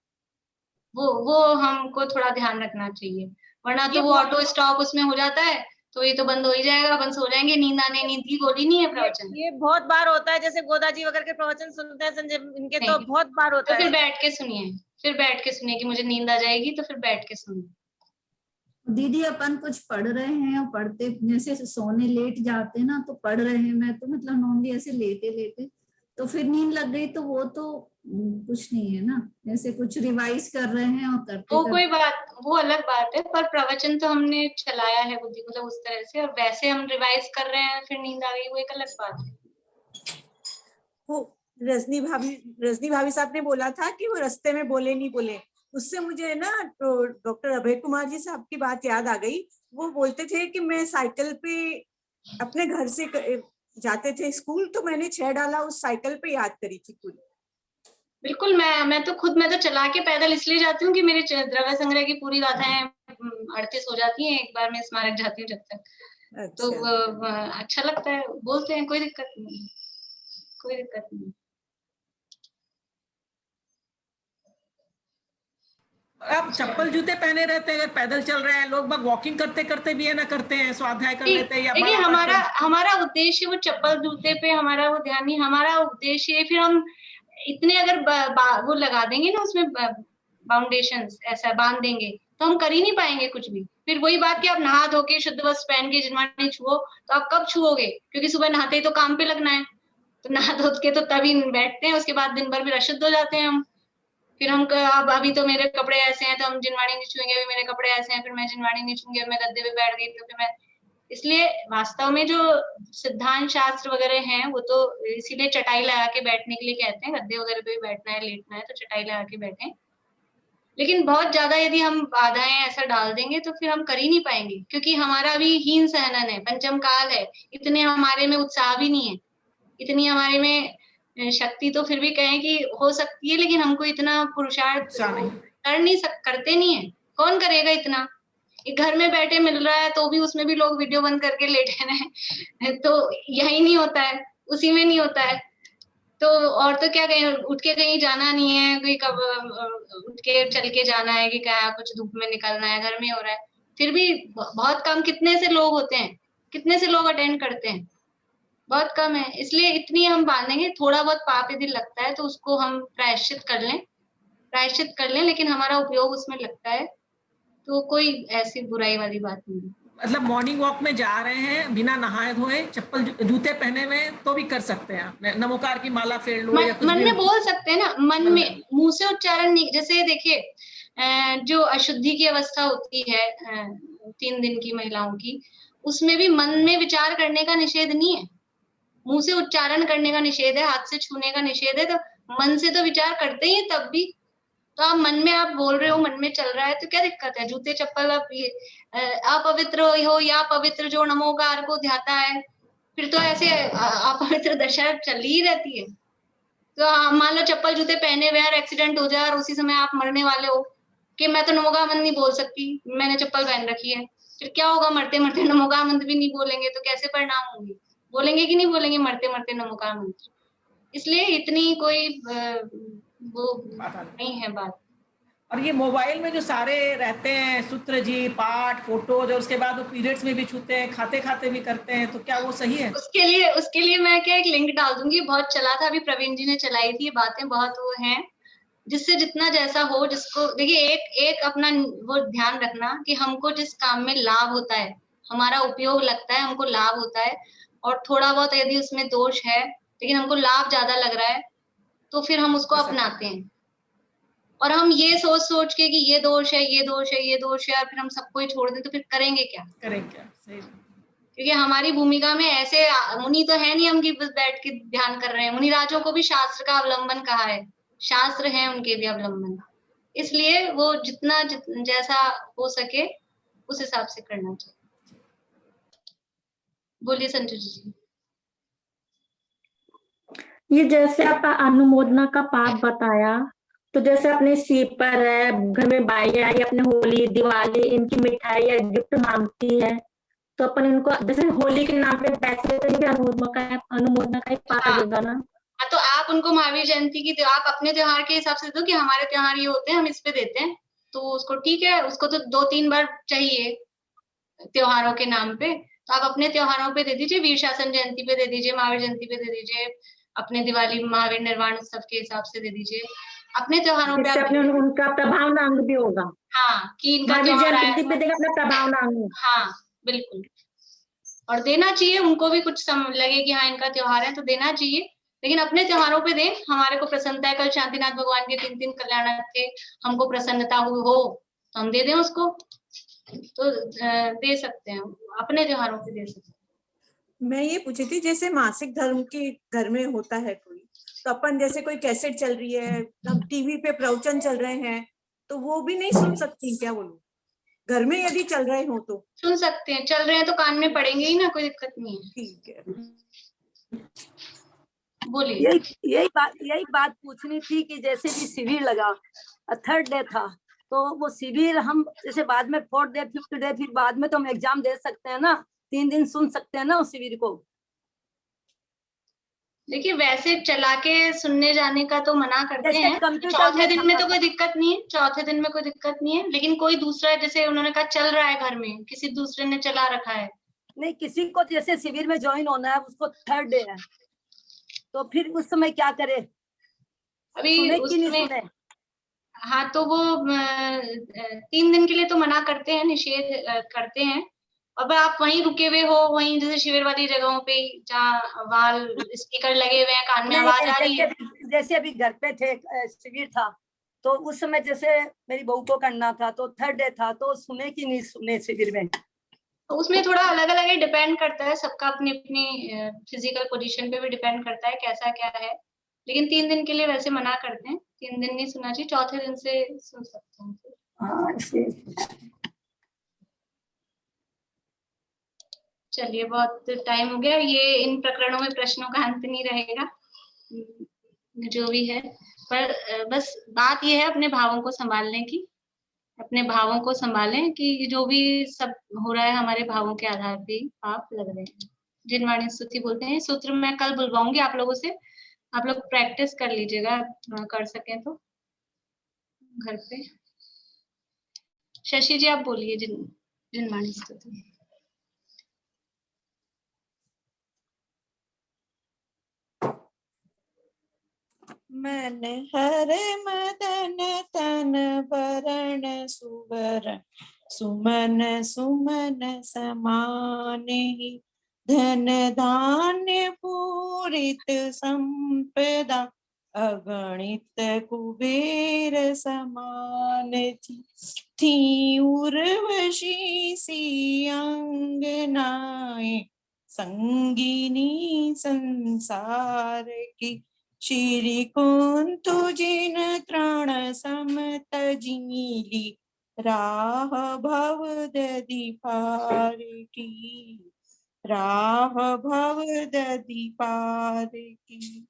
वो हमको थोड़ा ध्यान रखना चाहिए, वरना तो वो ऑटो स्टॉप उसमें हो जाता है तो ये तो बंद हो ही जाएगा, बंद सो जाएंगे। नींद की गोली नहीं है प्रवचन। ये बहुत बार होता है, जैसे गोदा जी वगैरह के प्रवचन सुनते हैं संजय, इनके तो बहुत बार होता है। फिर बैठ के सुनिए, फिर बैठ के सुनिए कि मुझे नींद आ जाएगी तो फिर बैठ के सुनिए। दीदी अपन कुछ पढ़ रहे हैं और पढ़ते जैसे सोने लेट जाते हैं ना, तो पढ़ रहे हैं, मैं तो मतलब नॉर्मली ऐसे लेटे लेटे तो फिर नींद लग गई, तो वो तो कुछ नहीं है ना, जैसे कुछ रिवाइज कर रहे हैं और करते वो कोई बात, वो अलग बात है। पर प्रवचन तो हमने चलाया है बुद्धि मतलब उस तरह से, और वैसे हम रिवाइज कर रहे हैं फिर नींद आ गई, वो एक अलग बात है। वो रजनी भाभी साहब ने बोला था कि वो रास्ते में बोले नहीं बोले, उससे मुझे ना तो डॉक्टर अभय कुमार जी साहब की बात याद आ गई। वो बोलते थे कि मैं साइकिल पे अपने घर से जाते थे स्कूल, तो मैंने 6 डाला उस साइकिल पे याद करी थी पूरी। बिल्कुल, मैं तो चला के पैदल इसलिए जाती हूँ कि मेरे द्रव्य संग्रह की पूरी गाथाएं 38 हो जाती हैं एक बार मैं स्मारक जाती हूँ जब तक। अच्छा। तो अच्छा लगता है, बोलते हैं, कोई दिक्कत नहीं, कोई दिक्कत नहीं। आप चप्पल जूते पहने रहते हैं, अगर पैदल चल रहे हैं लोग, बाग वॉकिंग करते करते भी है ना करते हैं, स्वाध्याय कर लेते हैं। देखिए हमारा उद्देश्य वो चप्पल जूते पे हमारा वो ध्यान नहीं, हमारा उद्देश्य फिर हम इतने अगर वो लगा देंगे ना उसमें बाउंडेशन ऐसा बांध देंगे तो हम कर ही नहीं पाएंगे कुछ भी। फिर वही बात कि आप नहा धो के शुद्ध वस्त्र पहन के जिनवाणी छुओ, तो आप कब छुओगे? क्योंकि सुबह नहाते ही तो काम पे लगना है, तो नहा धो के तो तभी बैठते हैं, उसके बाद दिन भर भी अशुद्ध हो जाते हैं हम। फिर हम अब अभी तो मेरे कपड़े ऐसे हैं तो हम जिनवाणी नहीं छुएंगे, अभी मेरे कपड़े ऐसे हैं फिर मैं जिनवाणी नहीं छूंगी, मैं गद्दे पे बैठ गई तो फिर मैं। इसलिए वास्तव में जो सिद्धांत शास्त्र वगैरह हैं वो तो इसीलिए चटाई लगा के बैठने के लिए कहते हैं, गद्दे वगैरह पे भी बैठना है लेटना है तो चटाई लगा के बैठे। लेकिन बहुत ज्यादा यदि हम बाधाएं ऐसा डाल देंगे तो फिर हम कर ही नहीं पाएंगे, क्योंकि हमारा अभी हीन सहनन है, पंचम काल है, इतने हमारे में उत्साह भी नहीं है, इतनी हमारे में शक्ति तो फिर भी कहें कि हो सकती है, लेकिन हमको इतना पुरुषार्थ करते नहीं है। कौन करेगा इतना? घर में बैठे मिल रहा है तो भी उसमें भी लोग वीडियो बंद करके लेटे रहे, तो यही नहीं होता है, उसी में नहीं होता है। तो और तो क्या कहीं उठ के कहीं जाना नहीं है, कोई कब उठ के चल के जाना है कि क्या कुछ धूप में निकलना है, घर में हो रहा है, फिर भी बहुत कम, कितने से लोग होते हैं, कितने से लोग अटेंड करते हैं, बहुत कम है। इसलिए इतनी हम बांधेंगे, थोड़ा बहुत पाप यदि लगता है तो उसको हम प्रायश्चित कर लें, लेकिन हमारा उपयोग उसमें लगता है तो कोई ऐसी बुराई वाली बात नहीं है। मतलब मॉर्निंग वॉक में जा रहे हैं बिना नहाए धोए, चप्पल जूते पहने हुए तो भी कर सकते हैं आप, नमोकार की माला फेर लो या कुछ मन भी। में बोल सकते हैं ना, मन में, मुंह से उच्चारण नहीं। जैसे देखिए जो अशुद्धि की अवस्था होती है 3 दिन की महिलाओं की, उसमें भी मन में विचार करने का निषेध नहीं है, मुंह से उच्चारण करने का निषेध है, हाथ से छूने का निषेध है, तो मन से तो विचार करते ही तब भी। तो आप मन में आप बोल रहे हो, मन में चल रहा है, तो क्या दिक्कत है? जूते चप्पल आप अपवित्र हो या पवित्र जो नमोकार को ध्याता है, फिर तो ऐसे अपवित्र दशा चल ही रहती है। तो मान लो चप्पल जूते पहने हुए और एक्सीडेंट हो जाए और उसी समय आप मरने वाले हो कि मैं तो नमोकार मंत्र नहीं बोल सकती, मैंने चप्पल पहन रखी है, फिर क्या होगा? मरते मरते नमोकार मंत्र भी नहीं बोलेंगे तो कैसे परिणाम होंगे? बोलेंगे कि नहीं बोलेंगे मरते मरते नमोकार मंत्र? इसलिए इतनी कोई वो नहीं है बात। और ये मोबाइल में जो सारे रहते हैं सूत्र जी, पाठ, फोटोज, और उसके बाद वो पीरियड्स में भी छूते हैं, खाते खाते भी करते हैं, तो क्या वो सही है? उसके लिए मैं क्या एक लिंक डाल दूंगी, बहुत चला था, अभी प्रवीण जी ने चलाई थी, बातें बहुत वो हैं, जिससे जितना जैसा हो, जिसको देखिए एक अपना वो ध्यान रखना कि हमको जिस काम में लाभ होता है, हमारा उपयोग लगता है, हमको लाभ होता है, और थोड़ा बहुत यदि उसमें दोष है लेकिन हमको लाभ ज्यादा लग रहा है, तो फिर हम उसको अपनाते हैं। और हम ये सोच सोच के कि ये दोष है, ये दोष है, ये दोष है, और फिर हम सबको ही छोड़ दें, तो फिर करेंगे क्या? सही। क्योंकि हमारी भूमिका में ऐसे मुनि तो है नहीं हम कि बस बैठ के ध्यान कर रहे हैं। मुनि राजों को भी शास्त्र का अवलंबन कहा है, शास्त्र है उनके भी अवलंबन, इसलिए वो जितना जैसा हो सके उस हिसाब से करना चाहिए। बोलिए संजू जी। ये जैसे आप अनुमोदना का पाप बताया, तो जैसे अपने सीपर है, घर में बाइयां या अपने होली दिवाली इनकी मिठाई या गिफ्ट मांगती है, तो अपन इनको जैसे होली के नाम पे पैसे देते हैं, अनुमोदना का पाप लगेगा ना? हाँ, तो आप उनको महावीर जयंती की आप अपने त्योहार के हिसाब से दो कि हमारे त्योहार ये होते हैं, हम इस पे देते हैं, तो उसको ठीक है, उसको तो 2-3 बार चाहिए त्योहारों के नाम पे, तो आप अपने त्योहारों पे दे दीजिए, वीर शासन जयंती पे दे दीजिए, महावीर जयंती पे दे दीजिए, अपने दिवाली महावीर निर्वाण उत्सव के हिसाब से दे दीजिए, अपने त्योहारों पे आप उनका प्रभावनांग भी होगा। हाँ, कि इनका त्योहार है। हाँ बिल्कुल, और देना चाहिए उनको भी, कुछ लगे कि हाँ इनका त्योहार है तो देना चाहिए, लेकिन अपने त्योहारों पे दें। हमारे को प्रसन्नता है, कल शांतिनाथ भगवान के 3 कल्याण थे, हमको प्रसन्नता हो तो हम दे दें उसको, तो दे सकते हैं, अपने त्योहारों पे दे सकते हैं। मैं ये पूछी थी, जैसे मासिक धर्म के घर में होता है कोई, तो अपन जैसे कोई कैसेट चल रही है, अब टीवी पे प्रवचन चल रहे हैं, तो वो भी नहीं सुन सकती क्या? वो लोग घर में यदि चल रहे हो तो सुन सकते हैं, चल रहे हैं तो कान में पड़ेंगे ही ना, कोई दिक्कत नहीं है। ठीक है, बोलिए। यही बात पूछनी थी कि जैसे भी शिविर लगा, 3rd डे था, तो वो शिविर हम जैसे बाद में 4th डे 5th डे फिर बाद में तो हम एग्जाम दे सकते हैं ना, 3 दिन सुन सकते हैं ना उस शिविर को? देखिए वैसे चला के सुनने जाने का तो मना करते हैं, चौथे दिन में तो कोई दिक्कत नहीं है, चौथे दिन में कोई दिक्कत नहीं है, लेकिन कोई दूसरा जैसे उन्होंने कहा चल रहा है घर में, किसी दूसरे ने चला रखा है, नहीं किसी को जैसे शिविर में ज्वाइन होना है, उसको 3rd डे है, तो फिर उस समय क्या करे? अभी सुने कि नहीं सुने? हाँ, तो वो 3 दिन के लिए तो मना करते हैं, निषेध करते हैं। अब आप वहीं रुके हुए हो, वहीं जैसे शिविर वाली जगहों पे जहाँ वाल स्पीकर लगे हुए हैं, कान में आवाज आ रही है। जैसे अभी घर पे थे, शिविर था, तो उस समय जैसे मेरी बहू को करना था, तो 3rd डे था, तो सुने कि नहीं सुने शिविर में? तो उसमें थोड़ा अलग अलग ही डिपेंड करता है, सबका अपनी अपनी फिजिकल पोजीशन पे भी डिपेंड करता है कैसा क्या है, लेकिन 3 दिन के लिए वैसे मना करते हैं, 3 दिन नहीं सुनना चाहिए, चौथे दिन से सुन सकते हैं। चलिए बहुत टाइम हो गया, ये इन प्रकरणों में प्रश्नों का अंत नहीं रहेगा, जो भी है, पर बस बात ये है अपने भावों को संभालने की, अपने भावों को संभालें कि जो भी सब हो रहा है हमारे भावों के आधार पे पाप लग रहे हैं। जिनवाणी स्तुति बोलते हैं, सूत्र मैं कल बुलवाऊंगी आप लोगों से, आप लोग प्रैक्टिस कर लीजिएगा, कर सकें तो घर पे। शशि जी आप बोलिए जिनवाणी स्तुति। मन हर मदन तन वरण सुवरण सुमन सुमन समाने ही धन धान्य पूरित संपदा अगणित कुबेर समान थी उर्वशी सी अंगनाएं संगिनी संसार की श्री कुंतु जिन तृण समत जीली राह भव दधि पार की राह भव दधि पार की।